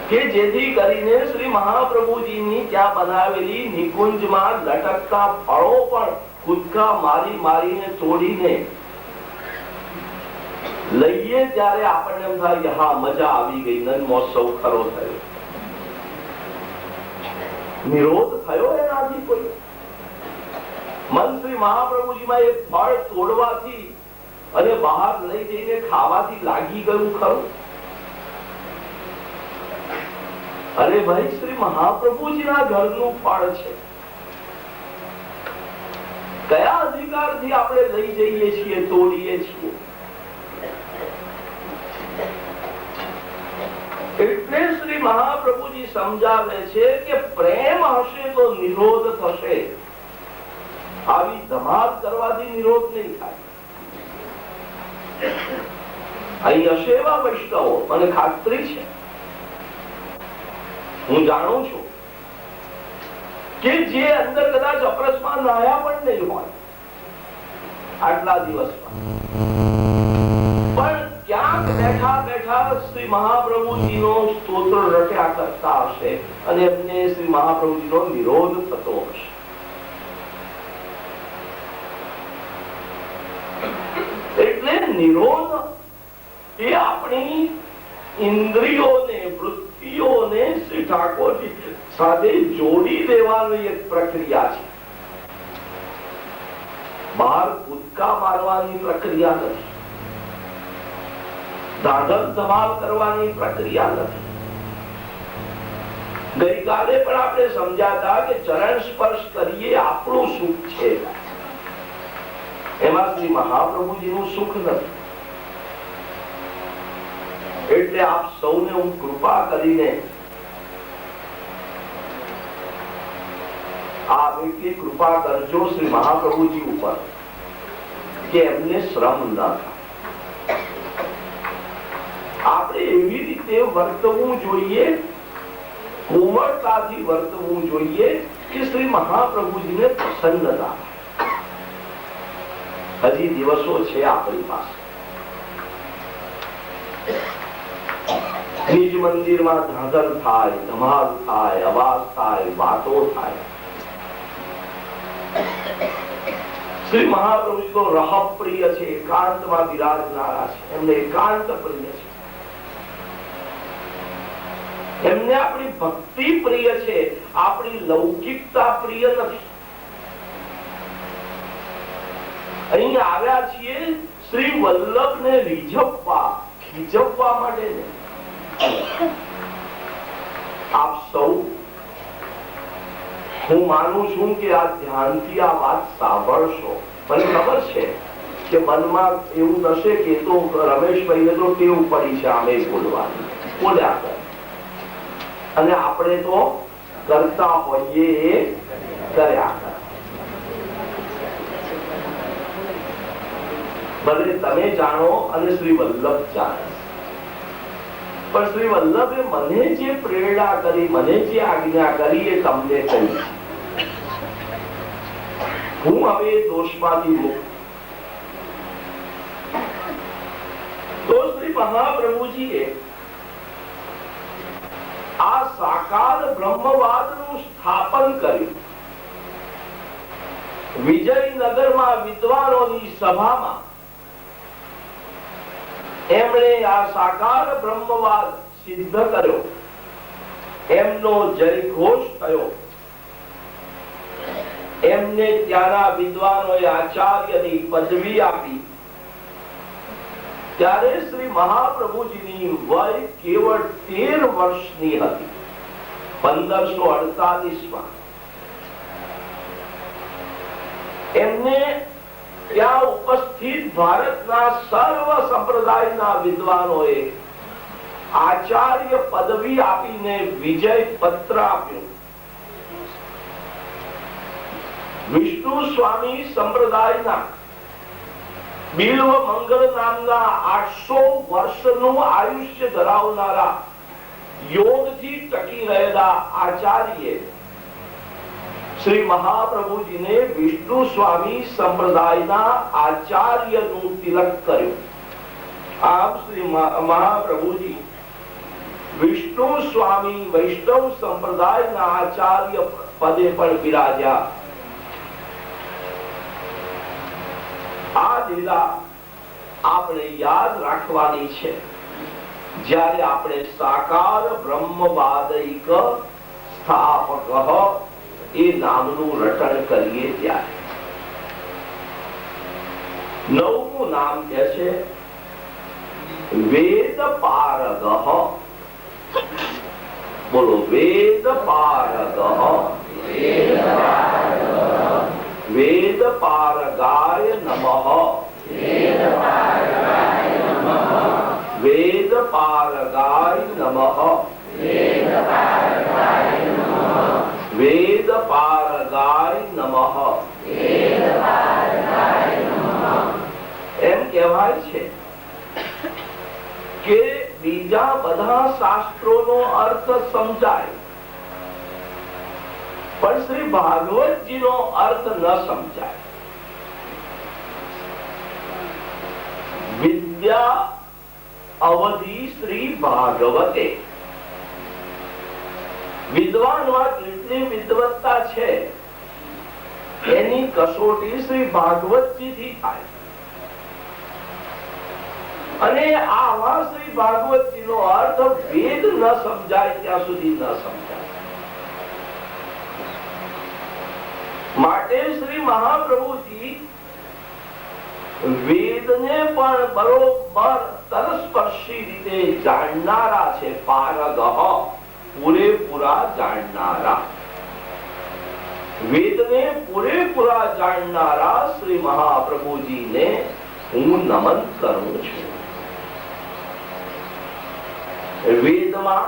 કે જેથી કરીને શ્રી મહાપ્રભુજીની ત્યાં બનાવેલી નિકુંજમાં લટકતા ફળો પણ કૂદકા મારી મારીને તોડીને લઈએ ત્યારે આપણને એમ થાય કે હા, મજા આવી ગઈ, નંદ મહોત્સવ ખરો થયો. નિરોધ થયો એનાથી કોઈ? મન શ્રી મહાપ્રભુજીમાં એક ફળ તોડવાથી અને બહાર લઈ જઈને ખાવાથી લાગી ગયું ખરું? અરે ભાઈ, શ્રી મહાપ્રભુજીના ઘરનું ફળ છે. કયા અધિકારથી આપણે લઈ જઈએ છીએ, તોડીએ છીએ? મહાપ્રભુજી સમજાવે છે કે પ્રેમ હશે તો નિરોધ થશે. આવી ધમાલ કરવાથી નિરોધ નહીં થાય. અહીં હશે એવા વૈષ્ણવો, મને ખાતરી છે, હું જાણું છું કે જે અંદર કદાચ અપરસમાં નાયા પણ નહીં હોય આટલા દિવસમાં, પણ ક્યાંક બેઠા બેઠા શ્રી મહાપ્રભુજી નો સ્તોત્ર રટ્યા કરતા હશે અને એમને શ્રી મહાપ્રભુજી નો નિરોધ થતો હશે. એટલે નિરોધ એ આપણી ઇન્દ્રિયોને, વૃત્તિઓને શ્રી ઠાકોરજી સાથે જોડી દેવાની એક પ્રક્રિયા છે. બહાર કૂદકા મારવાની પ્રક્રિયા નથી, દાદન ધમાલ કરવાની પ્રક્રિયા નથી. ગઈકાલે પણ આપણે સમજાતા કે ચરણ સ્પર્શ કરીએ આપણું સુખ છે, એમાં શ્રી મહાપ્રભુજી નું સુખ નથી. એટલે આપ સૌને હું કૃપા કરીને આપ એટલી કૃપા કરજો શ્રી મહાપ્રભુજી ઉપર કે એમને શ્રમ ન થાય. આપણે એવી રીતે વર્તવું જોઈએ, કોમળતાથી વર્તવું જોઈએ કે શ્રી મહાપ્રભુજીને પસંદ થાય. હજી દિવસો છે આપણી પાસે. નિજ મંદિરમાં ધાંધલ થાય, ધમાલ થાય, અવાજ થાય, વાતો થાય. શ્રી મહાપ્રભુજી તો રહ પ્રિય છે, એકાંતમાં બિરાજનારા છે, એમને એકાંત પ્રિય છે. એમને આપણી ભક્તિ પ્રિય છે, આપણી લૌકિકતા પ્રિય નથી. અહીં આવ્યા છીએ શ્રી વલ્લભ ને રીઝવવા, ખીજવવા માટે. આપ સૌ, હું માનું છું કે આ ધ્યાનથી આ વાત સાંભળશો. મને ખબર છે કે મનમાં એવું થશે કે તો રમેશભાઈને તો ટેવ પડી છે આમે બોલવાની, બોલ્યા કરે, અને આપણે તો કરતા હોઈએ એ કર્યા કરે. ભલે તમે જાણો અને શ્રી વલ્લભ જાણે, પણ શ્રી વલ્લભે મને જે પ્રેરણા કરી, મને જે આજ્ઞા કરી એ તમને કહી. હું હવે દોષમાંથી મુક્ત. તો શ્રી મહાપ્રભુજીએ આ સાકાર બ્રહ્મવાદનું સ્થાપન કર્યું. વિજયનગરમાં વિદ્વાનોની સભામાં એમણે આ સાકાર બ્રહ્મવાદ સિદ્ધ કર્યો. એમનો જયઘોષ થયો. એમને ત્યાંના વિદ્વાનોએ આચાર્યની પદવી આપી. ત્યારે શ્રી મહાપ્રભુજીની વય કેવળ 13 વર્ષની હતી. 1548માં એમને ત્યાં ઉપસ્થિત ભારતના સર્વ સંપ્રદાયના વિદ્વાનોએ આચાર્ય પદવી આપીને વિજય પત્ર આપ્યું. વિષ્ણુ સ્વામી સંપ્રદાયના બિલ્વ મંગળ નામના 800 વર્ષનું આયુષ્ય ધરાવનારા યોગથી ટકી રહેલા આચાર્ય શ્રી મહાપ્રભુજીને વિષ્ણુ સ્વામી સંપ્રદાયના આચાર્યનું તિલક કર્યું. આમ શ્રી મહાપ્રભુજી વિષ્ણુ સ્વામી વૈષ્ણવ સંપ્રદાયના આચાર્ય પદે પણ બિરાજ્યા. આ લીલા આપણે યાદ રાખવાની છે જ્યારે આપણે સાકાર બ્રહ્મવાદિક સ્થાપક એ નામનું રટણ કરીએ ત્યારે. 9મું નામ કે છે વેદ પારગઃ. બોલો, વેદ પારગઃ. વેદ પારગાય નમઃ. વેદ પારગાય નમઃ. એમ કહેવાય છે કે બીજા બધા શાસ્ત્રોનો અર્થ સમજાય, પણ શ્રી ભાગવતજીનો અર્થ ન સમજાય. વિદ્યા અવધિ શ્રી ભાગવતે. વિદ્વાનમાં કેટલી વિદ્વત્તા છે એની કસોટી શ્રી ભાગવતજી થી થાય. અને આવા શ્રી ભાગવતજી નો અર્થ વેદ ન સમજાય ત્યાં સુધી ન સમજાય. માટે શ્રી મહાપ્રભુજી વેદને પણ બરોબર તલસ્પર્શી રીતે જાણનારા છે. પારગહ, પૂરેપૂરા જાણનારા. વેદને પૂરેપૂરા જાણનારા શ્રી મહાપ્રભુજીને હું નમન કરું છું. વેદમાં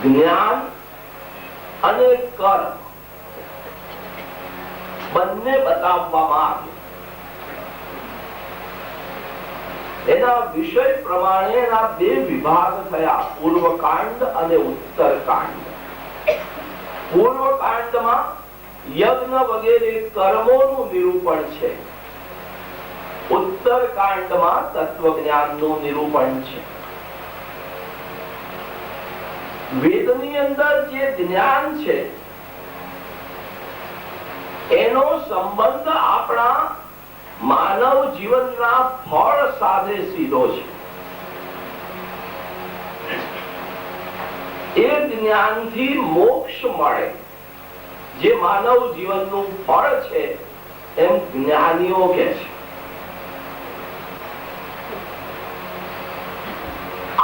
જ્ઞાન અને કર્મ બંને બતાવવામાં આવ્યું. એના વિષય પ્રમાણે એના બે વિભાગ થયા, પૂર્વકાંડ અને ઉત્તરકાંડ. પૂર્વકાંડમાં યજ્ઞ વગેરે કર્મોનું નિરૂપણ છે. ઉત્તરકાંડમાં તત્વજ્ઞાનનું નિરૂપણ છે. વેદની અંદર જે જ્ઞાન છે એનો સંબંધ આપણા માનવ જીવનના ફળ સાથે સીધો છે. એ જ્ઞાનથી મોક્ષ મળે, જે માનવ જીવનનું ફળ છે એમ જ્ઞાનીઓ કહે છે.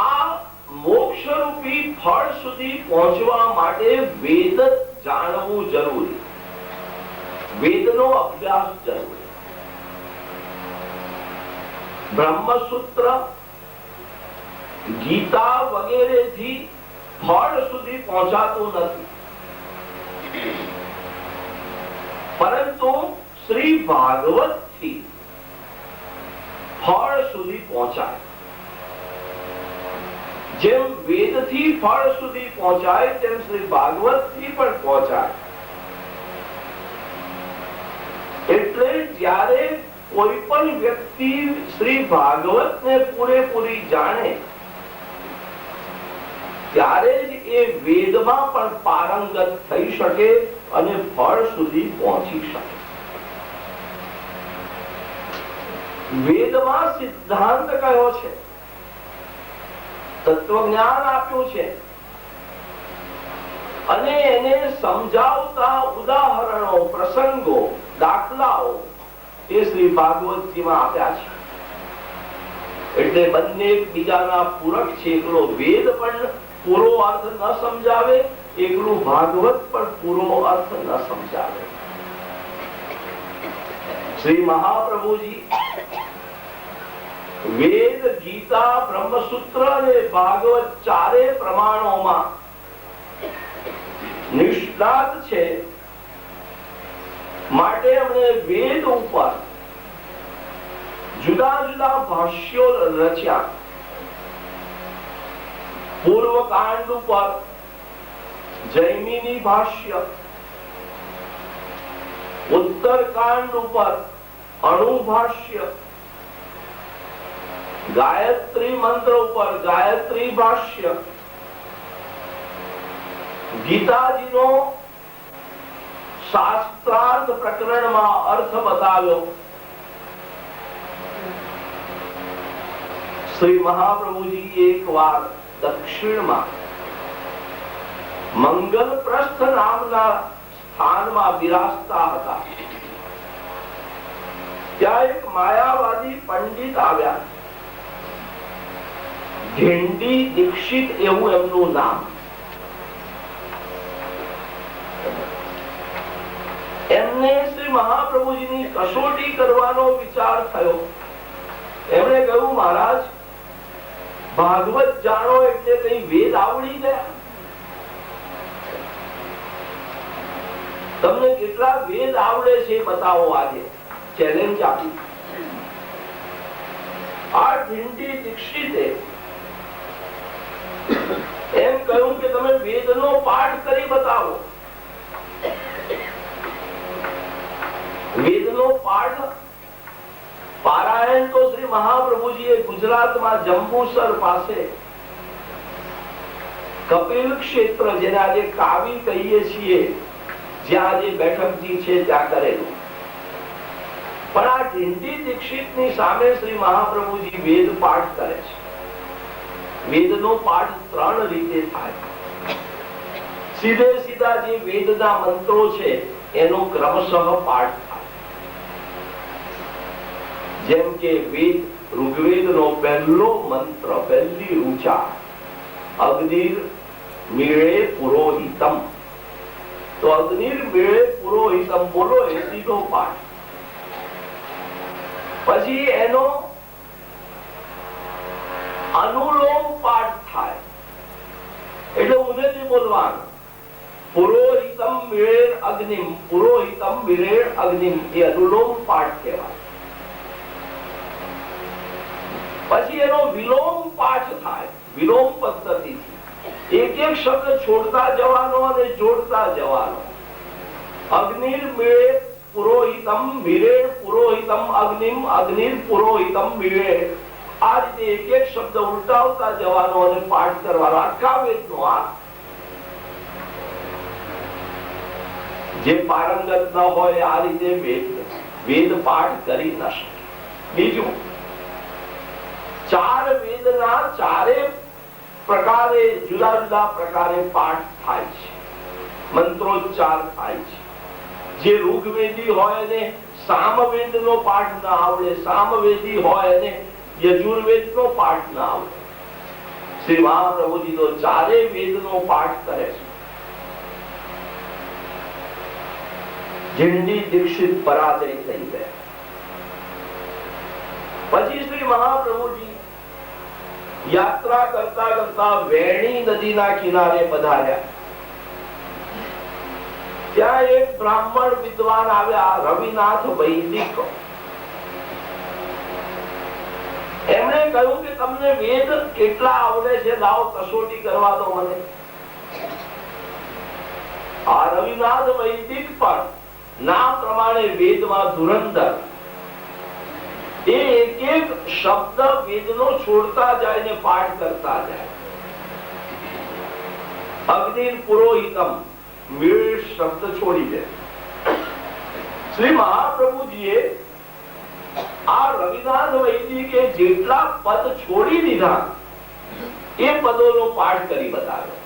આ મોક્ષરૂપી ફળ સુધી પહોંચવા માટે વેદ જાણવું જરૂરી, વેદનો અભ્યાસ જરૂરી. બ્રહ્મસૂત્ર, ગીતા વગેરેથી ફળ સુધી પહોંચાતું નથી, પરંતુ શ્રી ભાગવતથી ફળ સુધી પહોંચાય. જેમ વેદથી ફળ સુધી પહોંચાય તેમ શ્રી ભાગવતથી પણ પહોંચાય. એટલે જ્યારે કોઈ પણ વ્યક્તિ શ્રી ભાગવતને પૂરેપૂરી જાણે ત્યારે જ એ વેદમાં પણ પારંગત થઈ શકે અને ફળ સુધી પહોંચી શકે. વેદમાં સિદ્ધાંત કયો છે, તત્વજ્ઞાન આપ્યું છે, અને એને સમજાવતા ઉદાહરણો, પ્રસંગો, દાખલાઓ એ શ્રી ભાગવતજીમાં આપ્યા છે. એટલે બંને એકબીજાના પૂરક છે. એકલો વેદ પણ પૂરો અર્થ ન સમજાવે, એકલું ભાગવત પણ પૂરો અર્થ ન સમજાવે. શ્રી મહાપ્રભુજી વેદ, ગીતા, બ્રહ્મસૂત્ર અને ભાગવત ચારે પ્રમાણોમાં નિષ્ણાત છે. માટે એમણે વેદ ઉપર જુદા જુદા ભાષ્યો રચ્યા. પૂર્વકાંડ ઉપર જૈમિની ભાષ્ય, ઉત્તરકાંડ ઉપર અણુભાષ્ય, ગાયત્રી મંત્ર ઉપર ગાયત્રી ભાષ્ય, ગીતાજીનો શાસ્ત્રાર્થ પ્રકરણમાં અર્થ બતાવ્યો. શ્રી મહાપ્રભુજી એક વાર દક્ષિણમાં મંગલ પ્રસ્થ નામના સ્થાનમાં બિરાજતા હતા. ત્યાં એક માયાવાદી પંડિત આવ્યા. ઘેંડી દીક્ષિત એવું એમનું નામ. એમને શ્રી મહાપ્રભુજીની કસોટી કરવાનો વિચાર થયો. એમણે કહ્યું, મહારાજ, ભાગવત જાણો એટલે કઈ વેદ આવડી ગયા? તમને કેટલા વેદ આવડે છે બતાવો. આજે ચેલેન્જ આપી. આ ઢીંડી દીક્ષિતે એમ કહ્યું કે તમે વેદનો પાઠ કરી બતાવો. વેદનો પાઠ પારાયણ તો શ્રી મહાપ્રભુજીએ ગુજરાતમાં જંબુસર પાસે કપિલ ક્ષેત્ર, જેને આજે કાવી કહીએ છીએ, જ્યાં આજે બેઠકજી છે ત્યાં કરેલું. પણ આ ઢીંડી દીક્ષિતની સામે શ્રી મહાપ્રભુજી વેદ પાઠ કરે છે. વેદનો પાઠ 3 રીતે થાય. સીધે સીધા જે વેદના મંત્રો છે એનો ક્રમશઃ પાઠ થાય. જેમ કે વેદ ઋગ્વેદનો પહેલો મંત્ર, પહેલી ઋચા, અગ્નિર મીળે પુરોહિતમ. તો અગ્નિર મીળે પુરોહિતમ બોલો એ સીધો પાઠ. પછી એનો અનુલોમ પાઠ થાય. એટલે ઉદેથી બોલવાનું પુરોહિતમ મીળેર અગ્નિમ, પુરોહિતમ મીળેર અગ્નિમ, એ અનુલોમ પાઠ કહેવાય. પછી એનો વિલોમ પાઠ થાય. વિલોમ પદ્ધતિથી એક એક શબ્દ છોડતા જવાનો અને જોડતા જવાનો. અગ્નિર મીળે પુરોહિતમ મીળેર પુરોહિતમ અગ્નિમ, અગ્નિર પુરોહિતમ મીળેર. આ રીતે એક એક શબ્દ ઉલટાવતા જવાનો અને પાઠ કરવાનો. આખા વેદનો આ જે પારંગત ન હોય આ રીતે વેદ પાઠ કરી ન શકે. બીજું, 4 વેદના 4 પ્રકારે જુદા જુદા પ્રકારે પાઠ થાય છે, મંત્રોચ્ચાર થાય છે. જે ઋગ્વેદી હોય એને સામવેદ નો પાઠ ના આવડે, સામવેદી હોય એને યજુર્વેદ નો પાઠ ના આવડે. શ્રી મહાપ્રભુજી તો 4 વેદ નો પાઠ કરે છે. ઢીંડી દીક્ષિત પરાજય થઈ ગયા. પછી શ્રી મહાપ્રભુજી યાત્રા કરતા કરતા વેણી નદીના કિનારે પધાર્યા. ત્યાં એક બ્રાહ્મણ વિદ્વાન આવ્યા, રવિનાથ વૈદિક. એમણે કહ્યું કે તમને વેદ કેટલા આવડે છે, લાવો કસોટી કરવા દો મને. આ રવિનાથ વૈદિક પણ નામ પ્રમાણે વેદમાં ધુરંધર. એ એક એક શબ્દ વેદનો છોડતા જાય ને પાઠ કરતા જાય. અગ્નિર પુરોહિતમ, મીળ શબ્દ છોડી દે. શ્રી મહાપ્રભુજીએ આ રવિનાથ વૈદિકે જેટલા પદ છોડી દીધા એ પદોનો પાઠ કરી બતાવ્યો.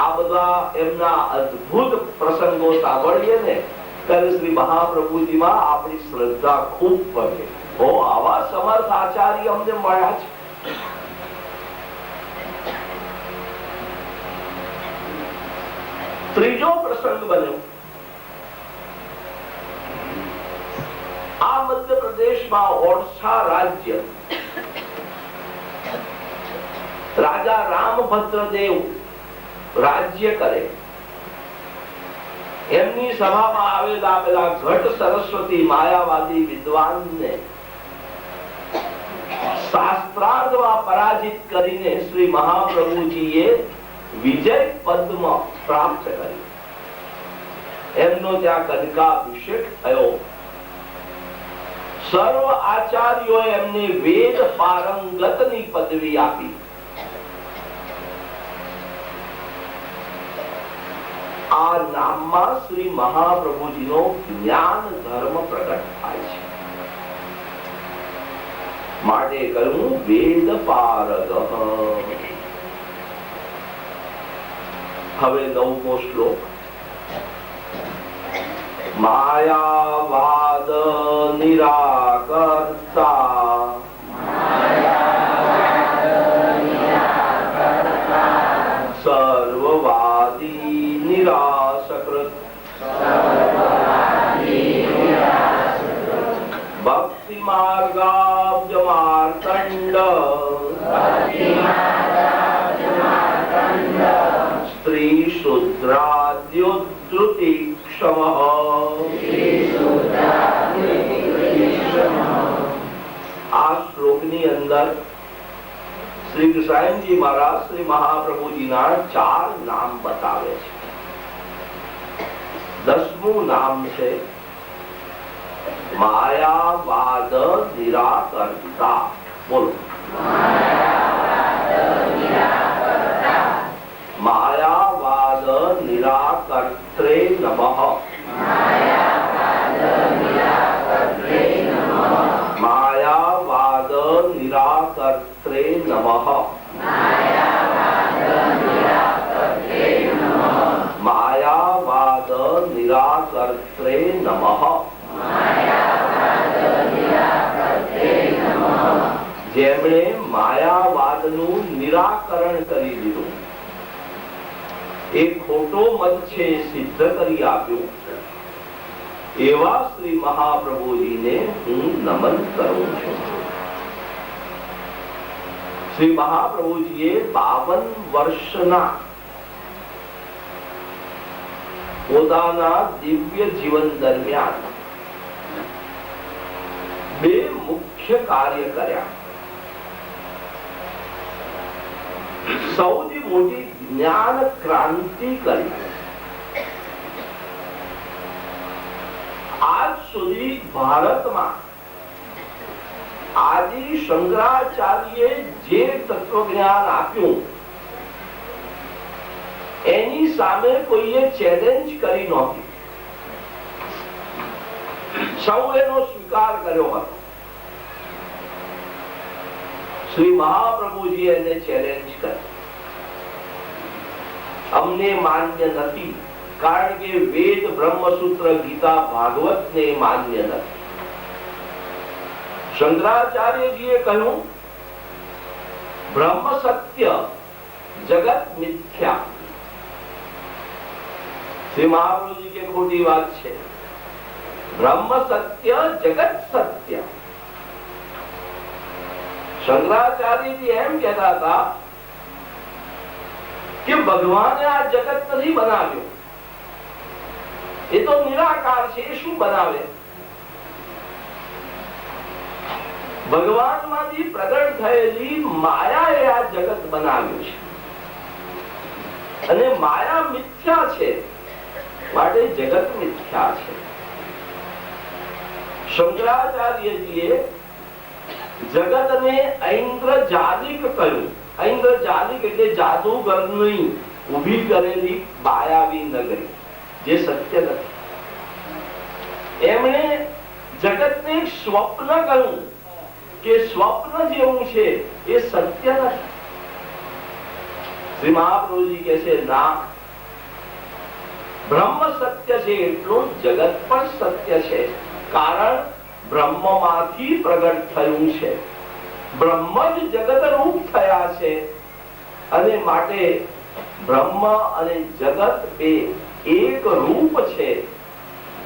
આ બધા એમના અદ્ભુત પ્રસંગો સાંભળીએ ને ત્યારે શ્રી મહાપ્રભુજીમાં આપણી શ્રદ્ધા ખૂબ વધે. આવા સમર્થ આચાર્ય અમને મળ્યા છે. ત્રીજો પ્રસંગ બન્યો. આ મધ્યપ્રદેશમાં ઓડિશા રાજ્ય રાજા રામભદ્રદેવ રાજ્ય કરે. એમની સભામાં આવેલા પેલા ઘટ સરસ્વતી માયાવાદી વિદ્વાનને શાસ્ત્રાર્થમાં પરાજિત કરીને શ્રી મહાપ્રભુજીએ વિજય પદ્મ પ્રાપ્ત કરી. એમનો ત્યાં કનકાભિષેક થયો. સર્વ આચાર્યોએ એમને વેદ પારંગતની પદવી આપી. આ નામમાં શ્રી મહાપ્રભુજીનો જ્ઞાન ધર્મ પ્રગટ થાય છે. માટે કહ્યું વેદ પારગ. હવે 9મો શ્લોક. માયાવાદ નિરાકર્તા સર્વવાદી નિરાશકૃત ભક્તિ માર્ગાબ્જ માર્તંડ આ શ્લોકની અંદર શ્રી કૃષ્ણજી મહારાજ શ્રી મહાપ્રભુજીના 4 નામ બતાવે છે. 10મું નામ છે માયાવાદ નિરાકર્તા. બોલો, માયાવાદ નિરાકર્ત્રે નમઃ. માયાવાદ નિરાકર્ત્રે નમઃ. માયાવાદ નિરાકર્ત્રે નમઃ. જેમણે માયાવાદનું નિરાકરણ કરી દીધું, એ ખોટો મત છે સિદ્ધ કરી આપ્યું, એવા શ્રી મહાપ્રભુજીને હું નમન કરું છું. શ્રી મહાપ્રભુજીએ 52 વર્ષના પોતાના દિવ્ય જીવન દરમિયાન 2 મુખ્ય કાર્ય કર્યા. સૌથી મોટી જ્ઞાન ક્રાંતિ કરી. આજ સુધી ભારતમાં આદિ શંકરાચાર્યએ જે તત્વજ્ઞાન આપ્યું એની સામે કોઈએ ચેલેન્જ કરી નહોતી. સૌ એનો સ્વીકાર કર્યો હતો. શ્રી મહાપ્રભુજી એને ચેલેન્જ કરી. અમને માન્ય નથી, કારણ કે વેદ, બ્રહ્મસૂત્ર, ગીતા, ભાગવત ને માન્ય નથી. શંકરાચાર્યજીએ કહ્યું બ્રહ્મ સત્ય, જગત મિથ્યા. શ્રી મહાપ્રભુજી કે ખોટી વાત છે. બ્રહ્મ સત્ય, જગત સત્ય. શંકરાચાર્યજી એમ કહેતા હતા કે ભગવાને આ જગત નથી બનાવ્યો, એ તો નિરાકાર છે. એ શું બનાવે? ભગવાનમાંથી પ્રગટ થયેલી માયાએ આ જગત બનાવ્યું છે, અને માયા મિથ્યા છે, માટે જગત મિથ્યા છે. શંકરાચાર્યજીએ જગતને ઐન્દ્રજાલિક કહ્યું. ઐન્દ્રજાલિક એટલે જાદુગરની ઉભી કરેલી માયાવી નગરી, જે સત્ય નથી. એમણે જગતને એક સ્વપ્ન કહ્યું કે સ્વપ્ન જેવું છે, એ સત્ય નથી. શ્રી મહાપ્રભુજી કહે છે ના, બ્રહ્મ સત્ય છે એટલું જગત પણ સત્ય છે, કારણ બ્રહ્મમાંથી પ્રગટ થયું છે. બ્રહ્મ જ જગત રૂપ થયા છે, અને માટે બ્રહ્મ અને જગત બે એક રૂપ છે.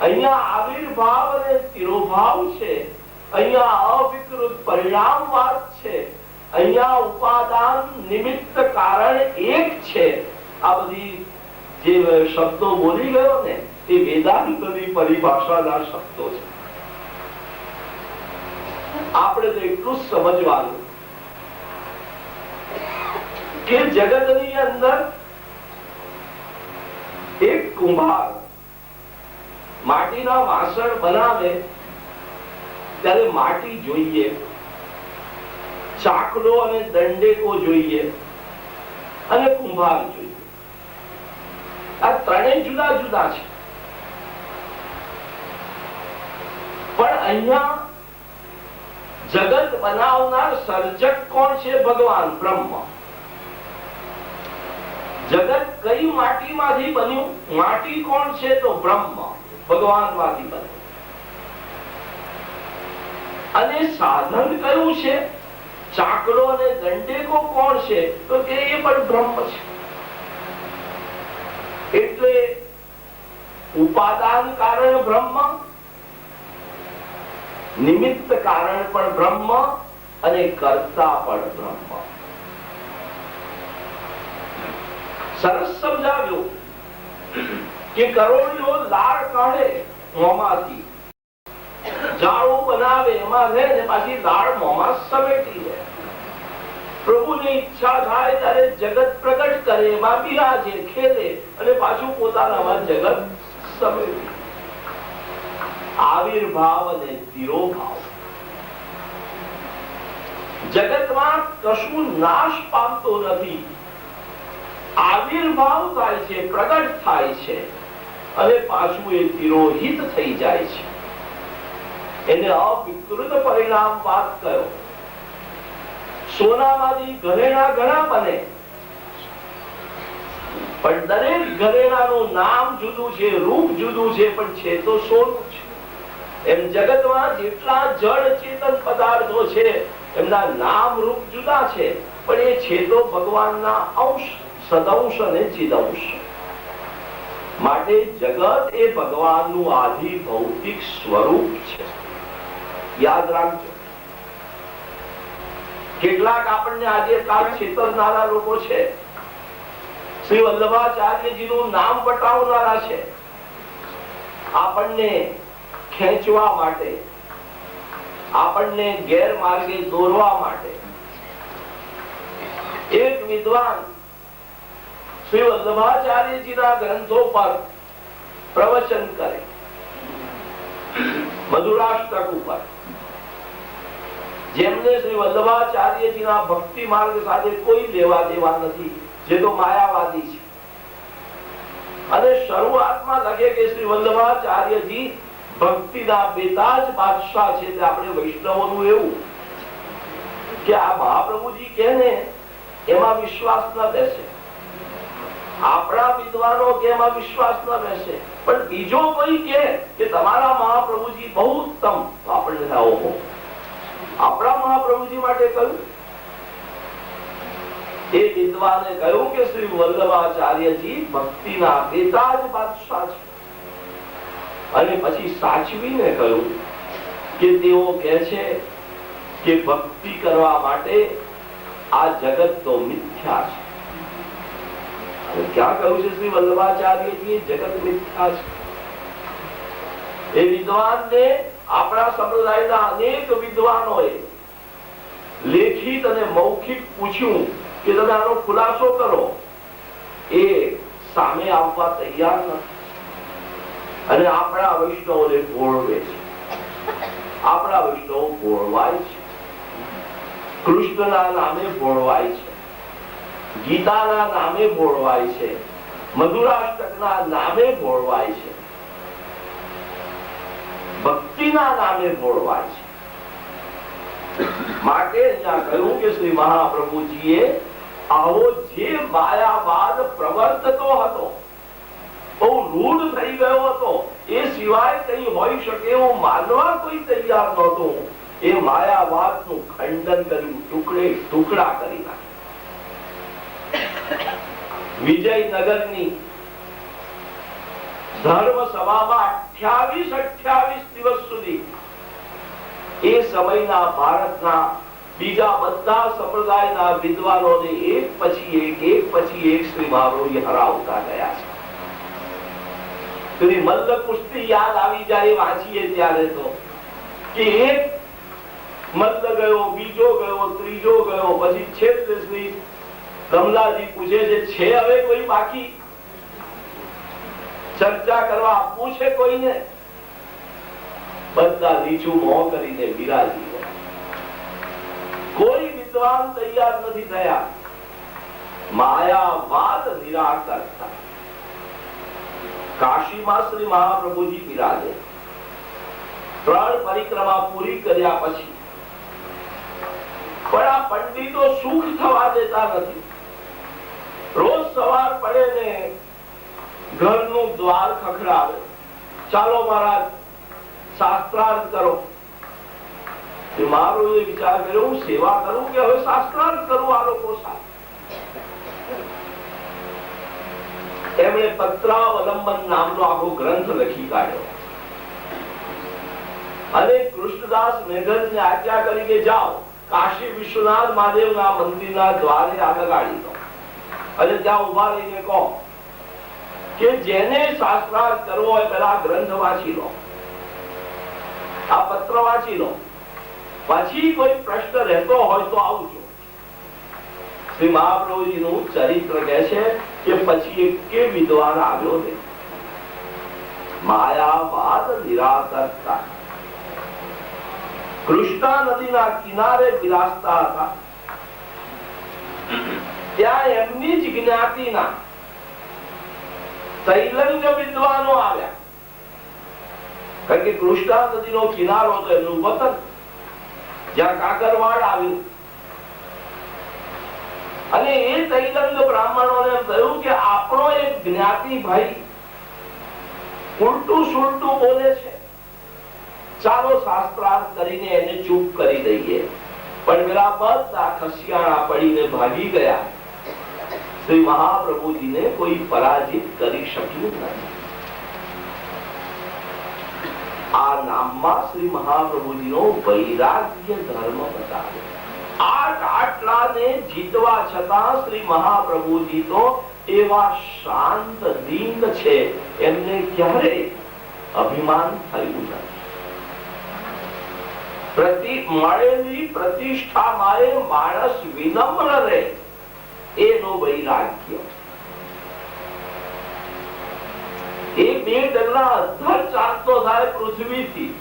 અહીંયા આવિર્ભાવ અને તિરોભાવ છે, અહીંયા અવિકૃત પરિણામવાદ છે, અહીંયા ઉપાદાન નિમિત્ત કારણ એક છે. આ બધી જે શબ્દો બોલી ગયો ને, એ વેદાંતની પરિભાષાના શબ્દો છે. આપણે તો એટલું સમજવાનું કે જગતની અંદર એક કુંભાર માટીના વાસણ બનાવે ત્યારે માટી જોઈએ, ચાકલો અને દંડેકો જોઈએ, અને કુંભાર જોઈએ. આ ત્રણેય જુદા જુદા છે. પણ અહીંયા જગત બનાવનાર સર્જક કોણ છે? ભગવાન બ્રહ્મ. જગત કઈ માટીમાંથી બન્યું? માટી કોણ છે? તો બ્રહ્મ, ભગવાનમાંથી બન્યું. અને સાધન કયું છે? ચાકડો અને દંડેકો કોણ છે? તો કે એ પણ બ્રહ્મ છે. એટલે ઉપાદાન કારણ બ્રહ્મ, નિમિત્ત કારણ પણ બ્રહ્મ, અને કર્તા પણ બ્રહ્મ. સરસ સમજાવ્યું. કે કરોડિયો લાળ કાઢે મોંમાંથી, જાળું બનાવે એમાં રહે ને પાછી લાળ મોંમાં સમેટી લે. પ્રભુની ઈચ્છા થાય ત્યારે જગત પ્રગટ કરે, એમાં બિરાજે, ખેલે અને પાછું પોતાનામાં જગત સમેટી. આવિર્ભાવ અને તિરોભાવ. જગતમાં કશું નાશ પામતો નથી. આવિર્ભાવ થાય છે, પ્રગટ થાય છે અને પાછું એ તિરોહિત થઈ જાય છે. એને અવિકૃત પરિણામ વાત કયો. સોનામાંથી ઘરેણા ઘણા બને, પણ દરેક ઘરેણાનું નામ જુદું છે, રૂપ જુદું છે, પણ છે તો સોનું છે. એમ જગતમાં જેટલા જળ ચેતન પદાર્થો છે એમના નામ રૂપ જુદા છે, પણ એ છે તો ભગવાનના અંશ, સદંશ અને ચિદંશ. માટે જગત એ ભગવાનનું આદિ ભૌતિક સ્વરૂપ છે. યાદ રાખજો. કેટલાક આપણને આજે કાળ છેતરનારા લોકો છે. શ્રી વલ્લભાચાર્યજીનું નામ બતાવનારા છે, આપણને ખેંચવા માટે, આપણને ગેરમાર્ગે દોરવા માટે. એક વિદ્વાન શ્રી વલ્લભાચાર્યજીના ગ્રંથો પર પ્રવચન કરે, મધુરાષ્ટક ઉપર. જેમને શ્રી વલ્લભાચાર્યજીના ભક્તિ માર્ગ સાથે કોઈ લેવા દેવા નથી, જે તો માયાવાદી છે. અને શરૂઆતમાં લખે કે શ્રી વલ્લભાચાર્યજી ભક્તિના બેતાજ બાદશાહ છે. આપણે વૈષ્ણવોનું એવું કે આ મહાપ્રભુજી કહે ને એમાં વિશ્વાસ ન બેસે, આપણા વિદ્વાનો કે એમાં વિશ્વાસ ન બેસે, પણ બીજો કોઈ કે તમારા મહાપ્રભુજી બહુ ઉત્તમ, તો આપણને ઓહો, આપણા મહાપ્રભુજી માટે કહ્યું. એ વિદ્વાને કહ્યું કે શ્રી વલ્લભાચાર્યજી ભક્તિના બેતાજ બાદશાહ છે. અને પછી સાચવીને કહ્યું કે તેઓ કહે છે કે ભક્તિ કરવા માટે આ જગત તો મિથ્યા છે. અને ક્યાં કહ્યું છે શ્રી વલ્લભાચાર્યજી જગત મિથ્યા છે? એ વિદ્વાનને આપણા સંપ્રદાયના અનેક વિદ્વાનોએ લેખિત અને મૌખિક પૂછ્યું કે તમે આનો ખુલાસો કરો. એ સામે આવવા તૈયાર નથી. અને આપણા વૈષ્ણવોને ભોળવે છે. આપણા વૈષ્ણવ ભોળવાય છે, કૃષ્ણના નામે ભોળવાય છે, ગીતાના નામે ભોળવાય છે, મધુરાષ્ટકના નામે ભોળવાય છે, ભક્તિના નામે ભોળવાય છે. માટે અહીંયા કહ્યું કે શ્રી મહાપ્રભુજીએ આવો જે માયાવાદ પ્રવર્તતો હતો, બહુ રૂઢ થઈ ગયો હતો, એ સિવાય કઈ હોઈ શકે એવું માનવા કોઈ તૈયાર નહોતું. એ માયાવાદનું ખંડન કર્યું, ટુકડે ટુકડા કરી નાખ્યા. વિજયનગરની ધર્મ સભામાં 28 દિવસ સુધી એ સમયના ભારતના બીજા બધા સંપ્રદાયના વિદ્વાનોને એક પછી એક શ્રી મહાપ્રભુજી હરાવતા ગયા છે. મલ્લ કુસ્તી યાદ આવી જાય વાંચીએ ત્યારે તો કે એક મલ્લ ગયો, બીજો ગયો, ત્રીજો ગયો, પછી છેલ્લે શ્રી કમલાજી પૂછે છે હવે કોઈ બાકી ચર્ચા કરવા આપવું છે કોઈને? બધા નીચું મોં કરીને બિરાજી ગયા. કોઈ વિદ્વાન તૈયાર નથી થયા. માયાવાદ નિરાકરતા. કાશીમાં શ્રી મહાપ્રભુજી બિરાજે. 3 પરિક્રમા પૂરી કર્યા પછી પણ આ પંડિતો સુખ થવા દેતા નથી. રોજ સવાર પડે ને ઘરનું દ્વાર ખખડાવે, ચાલો મહારાજ શાસ્ત્રાર્થ કરો. મારો એ વિચાર કર્યો હું સેવા કરું કે હવે શાસ્ત્રાર્થ કરું આ લોકો સાથે. એમણે પત્રાવલંબન નામનો આખો ગ્રંથ લખી કાઢ્યો અને કૃષ્ણદાસ મેઘરને આજ્ઞા કરી કે જાઓ કાશી વિશ્વનાથ મહાદેવના મંદિરના દ્વારે આગળ ગાડી દો અને ત્યાં ઉભા રહીને કહો કે જેને શાસ્ત્રાર્થ કરવો હોય પેલા ગ્રંથ વાંચી લો, આ પત્ર વાંચી લો, પછી કોઈ પ્રશ્ન રહેતો હોય તો આવજો. શ્રી મહાપ્રભુજીનું ચરિત્ર કહે છે કે પછી એક વિદ્વાન આવ્યો ને માયાવાદ નિરાકરતા કૃષ્ણા નદીના કિનારે બિરાજતા હતા. ત્યાં એમની જ જ્ઞાતિના તૈલંગ વિદ્વાનો આવ્યા, કારણ કે કૃષ્ણા નદીનો કિનારો તો એમનું વતન, જ્યાં કાકરવાડ આવ્યું. અને એ તૈલંગ બ્રાહ્મણોને કહ્યું કે આપણો એક જ્ઞાતિ ભાઈ ઉલટું સુલટું બોલે છે, ચાલો શાસ્ત્રાર્થ કરીને એને ચૂપ કરી દઈએ. પણ પેલા બધા ખસિયાણા પડીને ભાગી ગયા. શ્રી મહાપ્રભુજીને કોઈ પરાજિત કરી શક્યું નથી. આ નામમાં શ્રી મહાપ્રભુજીનો વૈરાગ્ય ધર્મ બતાવ્યો. આટલાને જીતવા છતાં શ્રી મહાપ્રભુજી તો એવા શાંત દીન છે, એમને ક્યારે અભિમાન થયું નથી. મળેલી પ્રતિષ્ઠામાં માણસ વિનમ્ર રહે એનો વૈરાગ્ય. એ બે ડગલા અધર ચાલતો થાય પૃથ્વીથી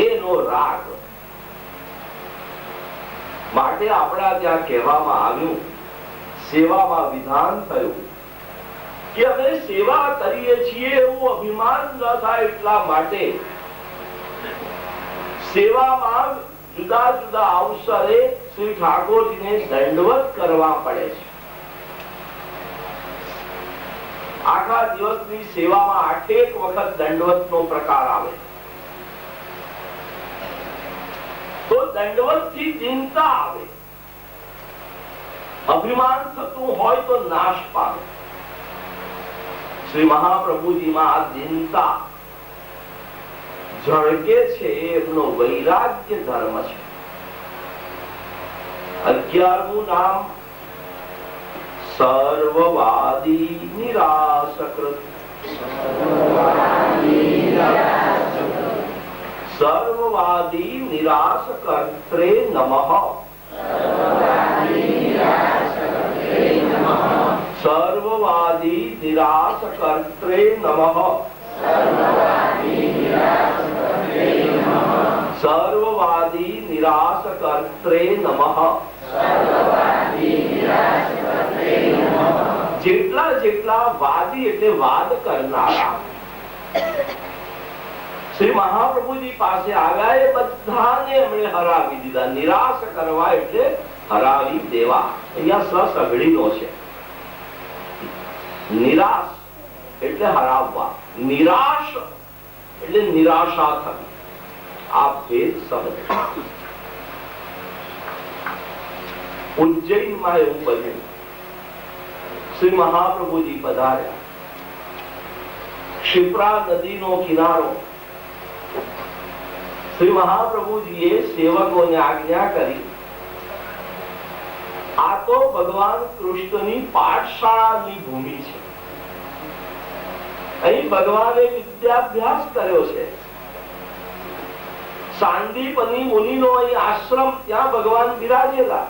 એનો રાગ. માટે આપણા ત્યાં કહેવામાં આવ્યું, સેવામાં વિધાન થયું કે અમે સેવા કરીએ છીએ એવું અભિમાન ન થાય એટલા માટે સેવામાં જુદા જુદા અવસરે શ્રી ઠાકોરજીને દંડવત કરવા પડે છે. આખા દિવસની સેવામાં 8 વખત દંડવતનો પ્રકાર આવે. તો દંડવત થી ચિંતા આવે. અભિમાન થતું હોય તો નાશ પામે. શ્રી મહાપ્રભુજીમાં આ ચિંતા ઝળકે છે, એમનો વૈરાગ્ય ધર્મ છે. 11મું નામ સર્વવાદી નિરાશકૃત. સર્વવાદી નિરાશકર્ત્રે નમઃ. સર્વવાદી નિરાશકર્ત્રે નમઃ. સર્વવાદી નિરાશકર્ત્રે નમઃ. જેટલા જેટલા વાદી એટલે વાદ કરનારા શ્રી મહાપ્રભુજી પાસે આવ્યા, એ બધાને એમણે હરાવી દીધા. નિરાશ કરવા એટલે હરાવી દેવા. અહીંયા સગડીનો છે. નિરાશ એટલે હરાવવા, નિરાશ એટલે નિરાશા થવી. આ ભેદ સમજ. ઉજ્જૈનમાં એવું બન્યું. શ્રી મહાપ્રભુજી પધાર્યા. ક્ષિપ્રા નદીનો કિનારો. શ્રી મહાપ્રભુજીએ સેવકોને આજ્ઞા કરી, આ તો ભગવાન કૃષ્ણની પાઠશાળાની ભૂમિ છે. અહીં ભગવાને વિદ્યાભ્યાસ કર્યો છે. સાંદીપની મુનિનો અહીં આશ્રમ, ત્યાં ભગવાન બિરાજેલા.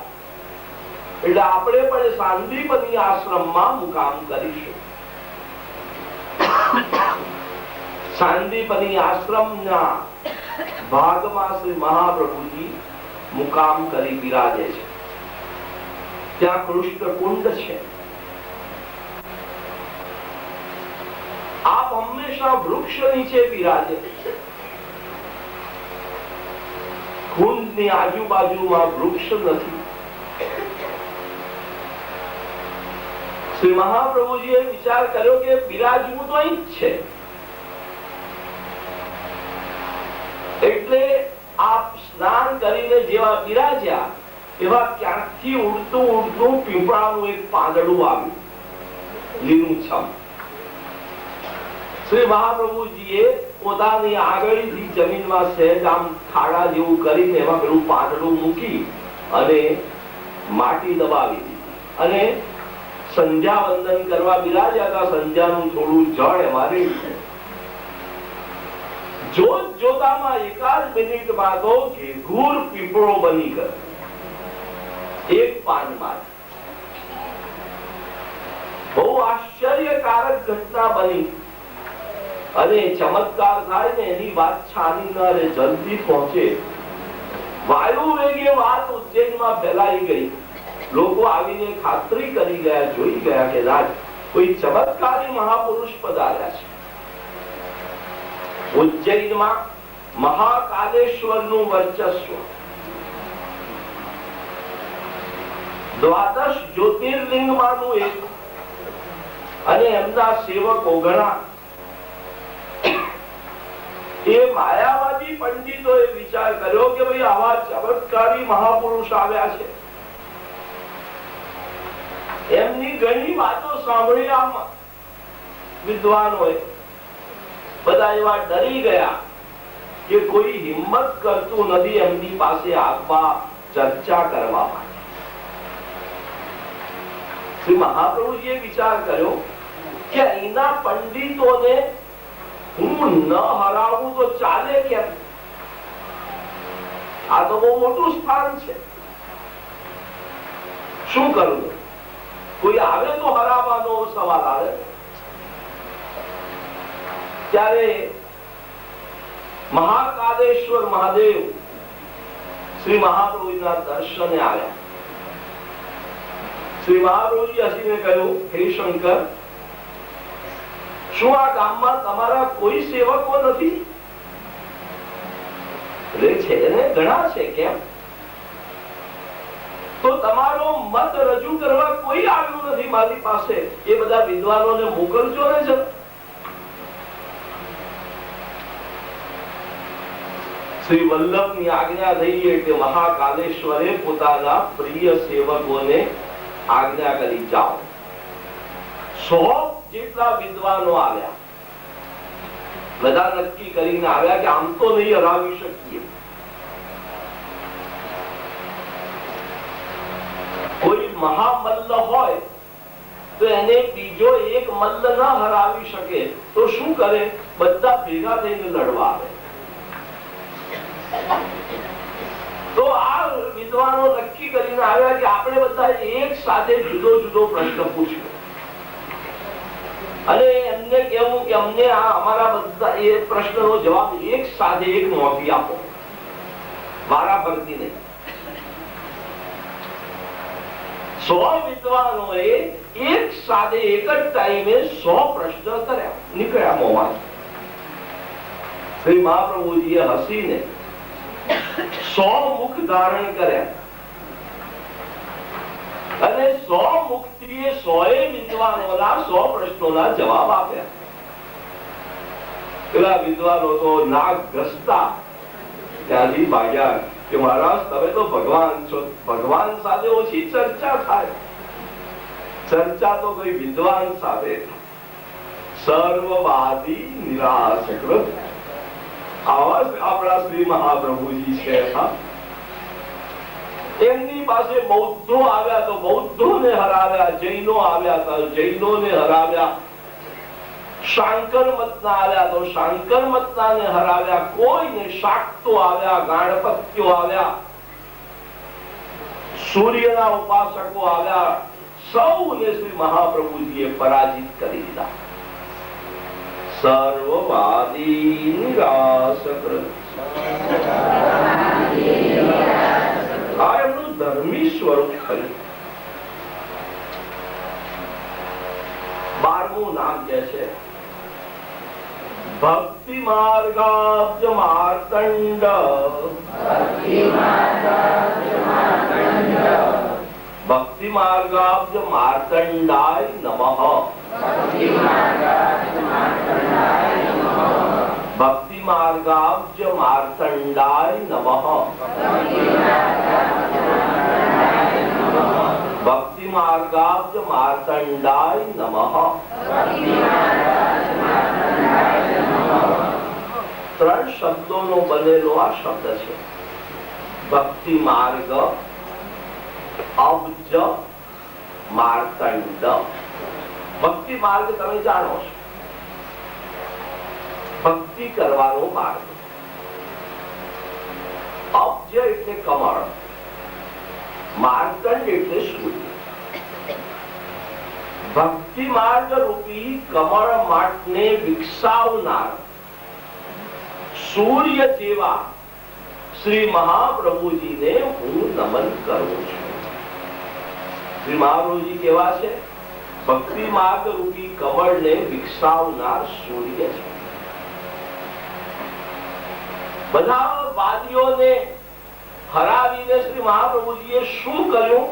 એટલે આપણે પણ સાંદીપની આશ્રમમાં મુકામ કરીશું. સાંદીપની આશ્રમના ભાગમાં શ્રી મહાપ્રભુજી મુકામ કરી બિરાજે છે. ત્યાં કૃષ્ણ કુંડ છે. આપ હંમેશા વૃક્ષ નીચે બિરાજે. કુંડની આજુબાજુમાં વૃક્ષ નથી. શ્રી મહાપ્રભુજીએ વિચાર કર્યો કે બિરાજવું તો અહીં જ છે. એટલે આપ સ્નાન કરીને જેવા બિરાજ્યા એવા ક્યાંકથી ઉડતું ઉડતું પીપળાનું એક પાંદડું આવ્યું, લીલુંછમ. શ્રી મહાપ્રભુજીએ પોતાની આગળથી જમીનમાં સહેજ આમ ખાડા જેવું કરીને એમાં પેલું પાંદડું મૂકી અને માટી દબાવી દીધી અને સંધ્યા વંદન કરવા બિરાજ્યા હતા. સંધ્યાનું થોડું જળ એમાં જોત જોતામાં એકાદ મિનિટમાં તો ઘેઘૂર પીપળો બની ગયો એક પાનમાં. બહુ આશ્ચર્યકારક ઘટના બની અને ચમત્કાર થાય ને એની વાત છાની ન રહે, જલ્દી પહોંચે. વાયુ વેગે વાત ઉજ્જૈનમાં ફેલાઈ ગઈ. લોકો આવીને ખાતરી કરી ગયા, જોઈ ગયા કે રાજ કોઈ ચમત્કારી મહાપુરુષ પધાર્યા છે. ઉજ્જૈનમાં મહાકાલેશ્વરનું વર્ચસ્વ, દ્વાદશ જ્યોતિર્લિંગમાંનું એક, અને એમના સેવકો ઘણા. એ માયાવાદી પંડિતોએ વિચાર કર્યો કે ભાઈ આવા ચમત્કારી મહાપુરુષ આવ્યા છે. એમની ઘણી વાતો સાંભળી આમાં વિદ્વાનોએ બધા એવા ડરી ગયા કે કોઈ હિંમત કરતું નથી એમની પાસે આવવા ચર્ચા કરવા માટે. શ્રી મહાપ્રભુજીએ વિચાર કર્યો કે અહીંના પંડિતોને હું ન હરાવું તો ચાલે કેમ? આ તો બહુ મોટું સ્થાન છે. શું કરવું? કોઈ આવે તો હરાવવાનો સવાલ આવે. ત્યારે મહાકાલેશ્વર મહાદેવ શ્રી મહાપ્રભુના દર્શને આવ્યા. શ્રી મહાપ્રભુજી હસીને કહ્યું, હે શંકર, શું આ ગામમાં તમારા કોઈ સેવકો નથી? છે ને, ઘણા છે. કેમ? તો તમારો મત રજૂ કરવા કોઈ આવ્યું નથી મારી પાસે. એ બધા વિદ્વાનોને મોકલજો ને જરા. શ્રી વલ્લભની આજ્ઞા થઈ એટલે મહાકાલેશ્વરે પોતાના પ્રિય સેવકોને આજ્ઞા કરી, જાઓ. 100 જેટલા વિદ્વાનો આવ્યા. બધા નક્કી કરીને આવ્યા કે આમ તો નહીં હરાવી શકીએ. કોઈ મહામલ્લ હોય તો એને બીજો એક મલ્લ ન હરાવી શકે તો શું કરે? બધા ભેગા થઈને લડવા આવે. તો આ વિદ્વાનો નક્કી કરીને આવ્યા કે આપણે બધા એક સાથે જુદો જુદો પ્રશ્ન પૂછ્યો અને એમને કહેવું કે અમને આ અમારા બધા એ પ્રશ્નનો જવાબ એક સાથે એક નોંધી આપો, વારાફરતી નહીં. 100 વિદ્વાનોએ એક સાથે એક જ ટાઈમે 100 પ્રશ્ન કર્યા, નીકળ્યા મોંમાં. શ્રી મહાપ્રભુજીએ હસીને 100 મુખ ધારણ કર્યા અને 100 મુખથી 100 વિદ્વાનોના 100 પ્રશ્નોના જવાબ આપ્યા. પેલા વિદ્વાનો તો નાક ઘસતા ત્યાંથી ભાગ્યા કે મહારાજ તમે તો ભગવાન છો, ભગવાન સાથે ઓછી ચર્ચા થાય. ચર્ચા તો કોઈ વિદ્વાન સાથે. સર્વવાદી નિરાશકૃત આવા આપણા શ્રી મહાપ્રભુજી છે. એમની પાસે બૌદ્ધો આવ્યા તો બૌદ્ધોને હરાવ્યા, જૈનો આવ્યા તો જૈનોને હરાવ્યા, શાંકર મતના આવ્યા તો શાંકર મતનાને હરાવ્યા, કોઈને શાક્તો આવ્યા, ગાણપત્યો આવ્યા, સૂર્યના ઉપાસકો આવ્યા. સૌને શ્રી મહાપ્રભુજીએ પરાજિત કરી દીધા. સર્વવાદી નિરાશકૃત. આ એમનું ધર્મી સ્વરૂપ થયું. 12મું નામ કે છે ભક્તિ માર્ગાબ્જ માર્તંડ. ભક્તિ માર્ગાબ્જ માર્તંડાય નમઃ. ભક્તિ માર્ગાબ્જ માર્તંડાય નમઃ. ભક્તિ માર્ગાબ્જ માર્તંડાય નમઃ. 3 શબ્દોનો બનેલો આ શબ્દ છે. ભક્તિ માર્ગ, અબ્જ માર્તંડ. ભક્તિ માર્ગ તમે જાણો છો, ભક્તિ કરવાનો માર્ગ. અબ્જ એટલે કમળ, માર્તંડ એટલે સૂર્ય. ભક્તિ માર્ગ રૂપી કમળ માટને વિકસાવનાર સૂર્ય જેવા શ્રી મહાપ્રભુજીને હું નમન કરું છું. શ્રી મહાપ્રભુજી કેવા છે? ભક્તિ માર્ગ રૂપી કમળને વિકસાવનાર સૂર્ય છે. બધા વાદીઓને હરાવીને શ્રી મહાપ્રભુજીએ શું કર્યું?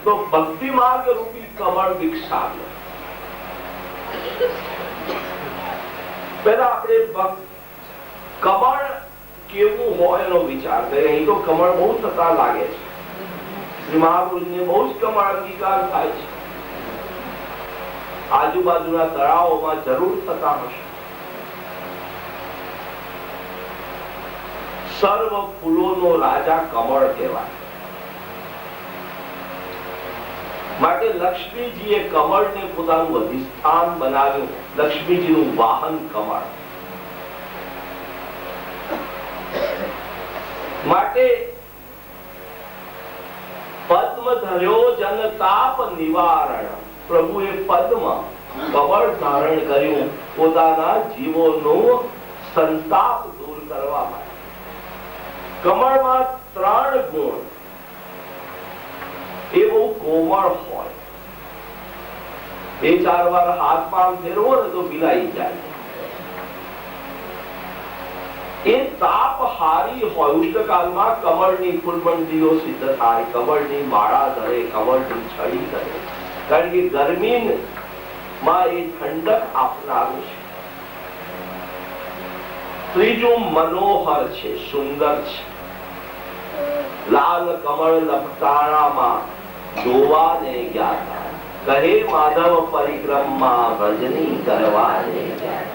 તો ભક્તિ માર્ગ રૂપી કમળ વિકસાવ્યું. પેલા આપણે કમળ કેવું હોય એનો વિચાર કરીએ. અહીં તો કમળ બહુ થતા લાગે છે. શ્રી મહાપ્રભુજીને બહુ જ કમળ અંગીકાર થાય છે. આજુબાજુના તળાવોમાં જરૂર થતા હશે. સર્વ ફૂલોનો રાજા કમળ કહેવાય. માટે લક્ષ્મીજીએ કમળને પોતાનું અધિષ્ઠાન બનાવ્યું. લક્ષ્મીજીનું વાહન કમળ. માટે પદ્મ ધર્યો જનતાપ નિવારણ. પ્રભુએ પદ્મ કમળ ધારણ કર્યું પોતાના જીવોનો સંતાપ દૂર કરવા માટે. કમળમાં 3 ગુણ. એ બહુ કોમળ હોય. 2-4 વાર હાથમાં ફેરવો ને તો પીલાઈ જાય. એ તાપહારી હોય. ઉષ્ણકાળમાં કમળની ફૂલમંડીઓ સિદ્ધ થાય, કમળની માળા ધરે, કમળની છડી ધરે. કારણ કે ગરમીમાં એ ઠંડક આપનારું છે. ત્રીજું મનોહર છે, સુંદર છે. લાલ કમળ લપટાણામાં જોવાને ગયા, કહે માધવ પરિક્રમા ભજની કરવાને ગયા.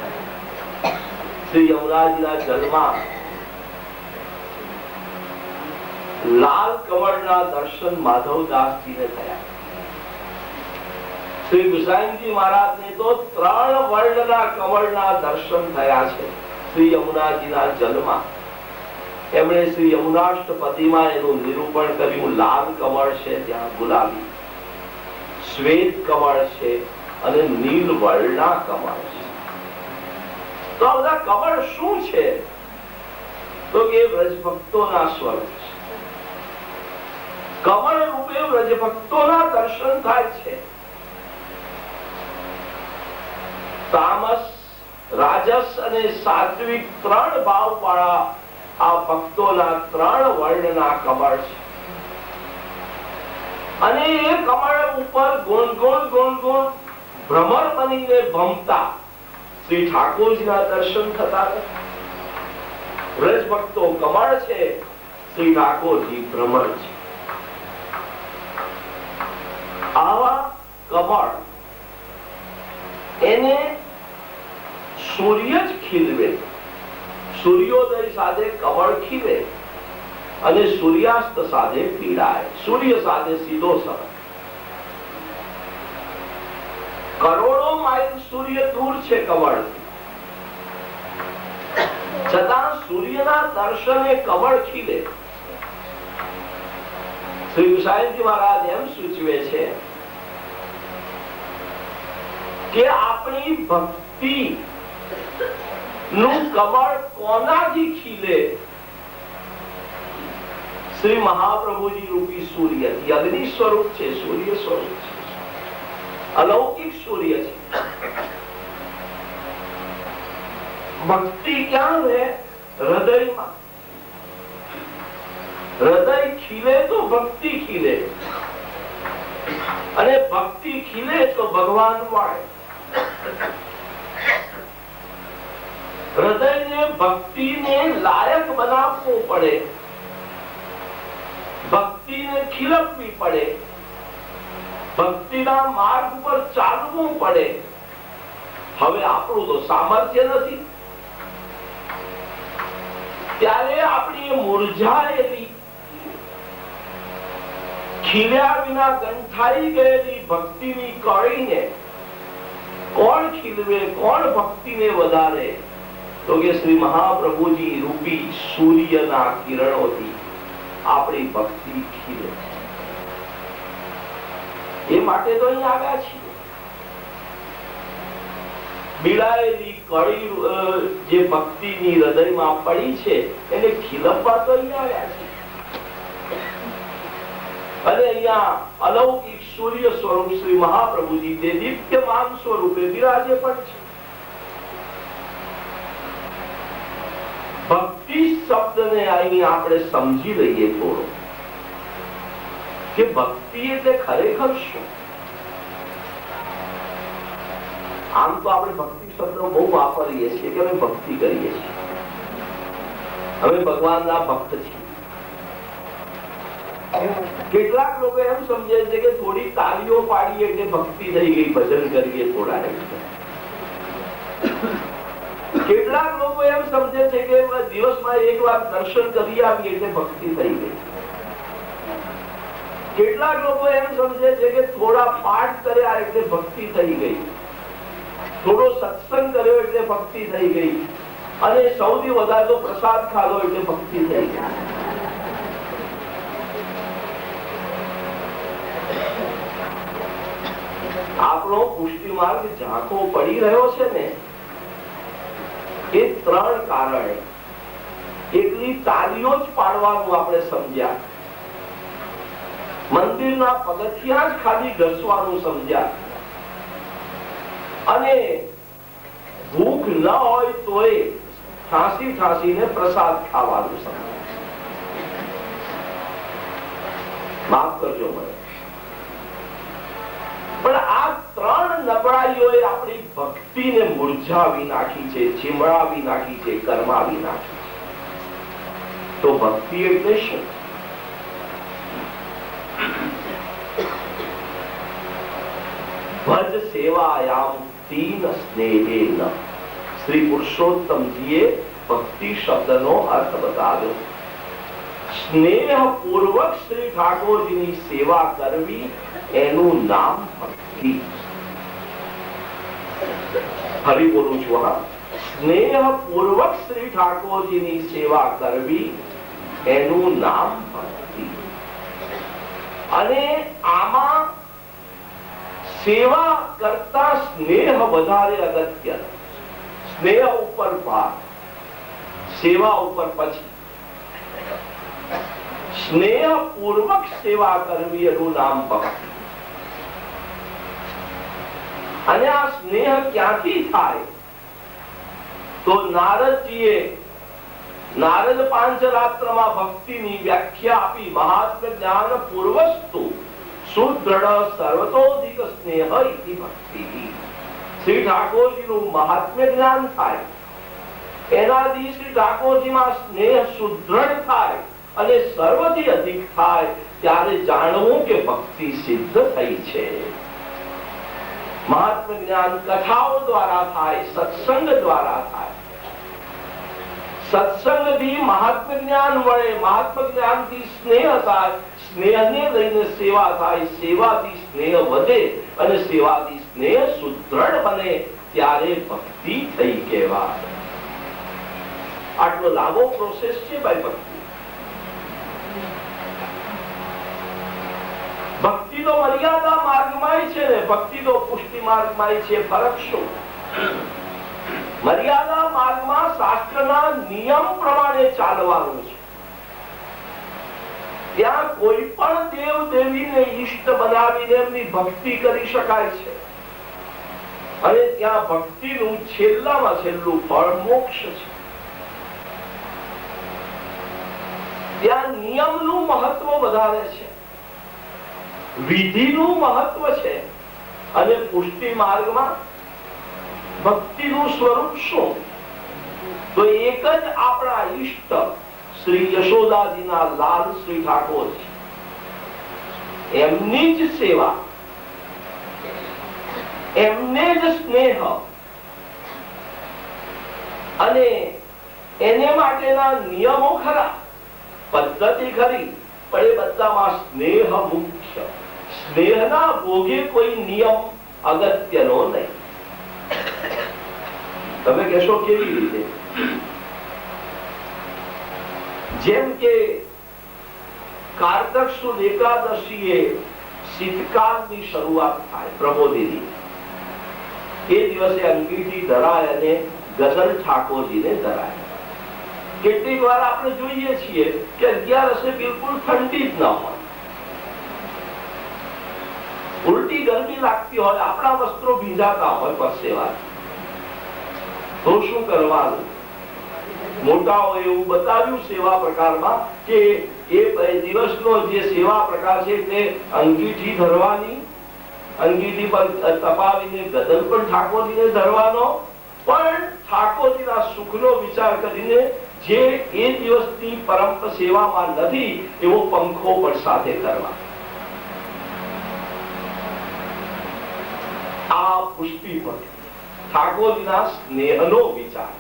શ્રી યમુનાજીના જલમાં લાલ કમળના દર્શન માધવદાસજીને થયા. શ્રી ગુસાઈજી મહારાજને તો 3 વર્ણના કમળના દર્શન થયા છે શ્રી યમુનાજીના જલમાં. એમણે શ્રી યમુનાષ્ટપદીમાં એનું નિરૂપણ કર્યું. લાલ કમળ છે, ત્યાં ગુલાબી, શ્વેત કમળ છે અને નીલ વર્ણના કમળ છે. તો આ બધા કમળ શું છે? તો કે વ્રજભક્તોના સ્વરૂપ છે. કમળ રૂપે વ્રજભક્તોના દર્શન થાય છે. તામસ, રાજસ અને સાત્વિક 3 ભાવ વાળા આ ભક્તોના 3 વર્ણના કમળ છે. અને એ કમળ ઉપર ગુણ ભ્રમર બનીને ભમતા શ્રી ઠાકોરજીના દર્શન થતા. વ્રજ ભક્તો કમળ છે, શ્રી ઠાકોરજી ભ્રમર છે. આવા કમળ એને સૂર્ય જ ખીલવે. સૂર્યોદય સાથે કમળ ખીલે અને સૂર્યાસ્ત સાથે પીડાય. સૂર્ય સાથે સીધો સંબંધ. કરોડો માઇલ સૂર્ય દૂર છે કમળ, છતાં સૂર્યના દર્શને કમળ ખીલે. શ્રી ગુસાઈજી મહારાજ એમ સૂચવે છે કે આપણી ભક્તિ નું કમળ કોનાથી ખીલે? શ્રી મહાપ્રભુજી રૂપી સૂર્યથી. અગ્નિ સ્વરૂપ છે, સૂર્ય સ્વરૂપ છે, અલૌકિક સૂર્ય છે. ભક્તિ ક્યાં રહે? હૃદયમાં. હૃદય ખીલે તો ભક્તિ ખીલે, અને ભક્તિ ખીલે તો ભગવાન મળે. હૃદયને ભક્તિને લાયક બનાવવું પડે, ભક્તિને ખીલવવી પડે, ભક્તિના માર્ગ પર ચાલવું પડે. હવે આપણું તો સામર્થ્ય નથી, ત્યારે આપણી મૂર્જાએલી ખીલ્યા વિના ગંઠાઈ ગયેલી ભક્તિની કળીને કોણ ખીલવે, કોણ ભક્તિને વધારે? તો કે શ્રી મહાપ્રભુજી રૂપી સૂર્યના કિરણોથી આપણી ભક્તિ ખીલે. એ માટે તો અહીં આવ્યા છીએ. બિલાયેલી કળી જે ભક્તિની હૃદયમાં પડી છે એને ખીલવવા તો અહીં આવ્યા છે. અને અહીંયા અલૌકિક સૂર્ય સ્વરૂપ શ્રી મહાપ્રભુજી તે દિવ્યમાન સ્વરૂપે બિરાજે પણ છે. ભક્તિ શબ્દને અહીં આપણે સમજી લઈએ થોડો, કે ભક્તિ એટલે ખરેખર શું? આમ તો આપણે ભક્તિ શબ્દ બહુ વાપરીએ છીએ કે અમે ભક્તિ કરીએ છીએ, અમે ભગવાનના ભક્ત છીએ. કેટલાક લોકો એમ સમજે છે કે થોડી તાળીઓ પાડીએ એટલે ભક્તિ થઈ ગઈ, ભજન કરીએ થોડા. કેટલાક લોકો એમ સમજે છે કે દિવસમાં એક વાર દર્શન કરી આવીએ એટલે ભક્તિ થઈ ગઈ. કેટલાક લોકો એમ સમજે છે કે થોડા પાઠ કર્યા એટલે ભક્તિ થઈ ગઈ, થોડો સત્સંગ કર્યો એટલે ભક્તિ થઈ ગઈ, અને સૌથી વધારે તો પ્રસાદ ખાધો એટલે ભક્તિ થઈ ગઈ. આપણો પુષ્ટિ માર્ગ ઝાંખો પડી રહ્યો છે ને એ ત્રણ કારણે. એકલી તાળીઓ જ પાડવાનું આપણે સમજ્યા, મંદિરના પગથિયા જ ખાલી ઘસવાનું સમજ્યા, અને ભૂખ ન હોય તોય ઠાંસી ઠાંસીને પ્રસાદ ખાવાનું સમજ્યા. માફ કરજો મને, પણ આ ત્રણ નબળાઈઓએ આપણી ભક્તિને મુરઝાવી નાખી છે, ચીમડાવી નાખી છે, કરમાવી નાખી છે. તો ભક્તિ એટલે શું? ભજ સેવાયામ તીન સ્નેહેન. શ્રી પુરુષોત્તમજીએ ભક્તિ શબ્દનો અર્થ બતાવ્યો. સ્નેહ પૂર્વક શ્રી ઠાકોરજીની સેવા કરવી એનું નામ ભક્તિ. ફરી બોલું છું, હા, સ્નેહ પૂર્વક શ્રી ઠાકોરજીની સેવા કરવી એનું નામ ભક્તિ. અને આમાં સેવા કરતા સ્નેહ વધારે અગત્ય. સ્નેહ ઉપર ભાર, સેવા ઉપર પછી. સ્નેહ પૂર્વક સેવા કરવી એનું નામ ભક્તિ. અને આ સ્નેહ ક્યાંથી થાય? તો નારદજીએ નારદ પાંચરાત્રમાં ભક્તિની વ્યાખ્યા આપી. મહાત્મ્ય જ્ઞાન પૂર્વસ્તુ સુદૃઢ સર્વતોધિક સ્નેહ ઇતિ ભક્તિ. શ્રી ઠાકોરજીનું મહાત્મ્ય જ્ઞાન થાય, એનાથી શ્રી ઠાકોરજીમાં સ્નેહ સુદૃઢ થાય અને સર્વથી અધિક થાય, ત્યારે જાણવું કે ભક્તિ સિદ્ધ થઈ છે. મહાત્મ્ય જ્ઞાન કથાઓ દ્વારા થાય, સત્સંગ દ્વારા થાય. સત્સંગથી મહાત્મ્ય જ્ઞાન મળે, મહાત્મ્ય જ્ઞાનથી સ્નેહ થાય, સ્નેહને લઈને સેવા થાય, સેવાથી સ્નેહ વધે અને સેવાથી સ્નેહ સુદૃઢ બને, ત્યારે ભક્તિ થઈ કહેવાય. આટલો લાંબો પ્રોસેસ છે ભાઈ ભક્તિ. ભક્તિ તો મર્યાદા માર્ગમાં છે ને, ભક્તિ તો પુષ્ટિ માર્ગમાં છે. ફરક શું? મર્યાદા માર્ગમાં શાસ્ત્રના નિયમ પ્રમાણે ચાલવાનું છે. ત્યાં કોઈ પણ દેવ દેવીને ઈષ્ટ બનાવીને એમની ભક્તિ કરી શકાય છે, અને ત્યાં ભક્તિનું છેલ્લામાં છેલ્લું ફળ મોક્ષ છે. ત્યાં નિયમનું મહત્વ વધારે છે, વિધિનું મહત્વ છે. અને પુષ્ટિ માર્ગમાં ભક્તિનું સ્વરૂપ શું? તો એક જ આપણા ઈષ્ટ શ્રી યશોદાજીના લાલ શ્રી ઠાકોર છે, એમની જ સેવા, એમને જ સ્નેહ, અને એને માટેના નિયમો ખરા, પદ્ધતિ ખરી, પણ એ બધામાં સ્નેહ મુખ્ય. સ્નેહના ભોગે કોઈ નિયમ અગત્યનો નહીં. તમે કહેશો કેવી રીતે? જેમ કે કારતક સુદ એકાદશીએ શીતકાળની શરૂઆત થાય પ્રબોધિની. એ દિવસે અંગીઠી ધરાય અને ગઝલ ઠાકોરજીને ધરાય. કેટલીક વાર આપણે જોઈએ છીએ કે 11 બિલકુલ ઠંડી જ ન હોય, ઉલટી ગરમી લાગતી હોય, આપણા વસ્ત્રો ભીંજાતા હોય પરસેવાથી. તો શું કરવાનું? મોટાઓએ એવું બતાવ્યું સેવા પ્રકારમાં કે એ દિવસનો જે સેવા પ્રકાર છે તે અંગીઠી ધરવાની, અંગીઠી પર તપાવીને ગદલ પણ ઠાકોરજીને ધરવાનો, પણ ઠાકોરજીના સુખનો વિચાર કરીને જે એ દિવસની પરમ સેવામાં નથી એવો પંખો પણ સાથે કરવા. આ પુષ્ટિ પર ઠાકોરજીના સ્નેહનો વિચાર.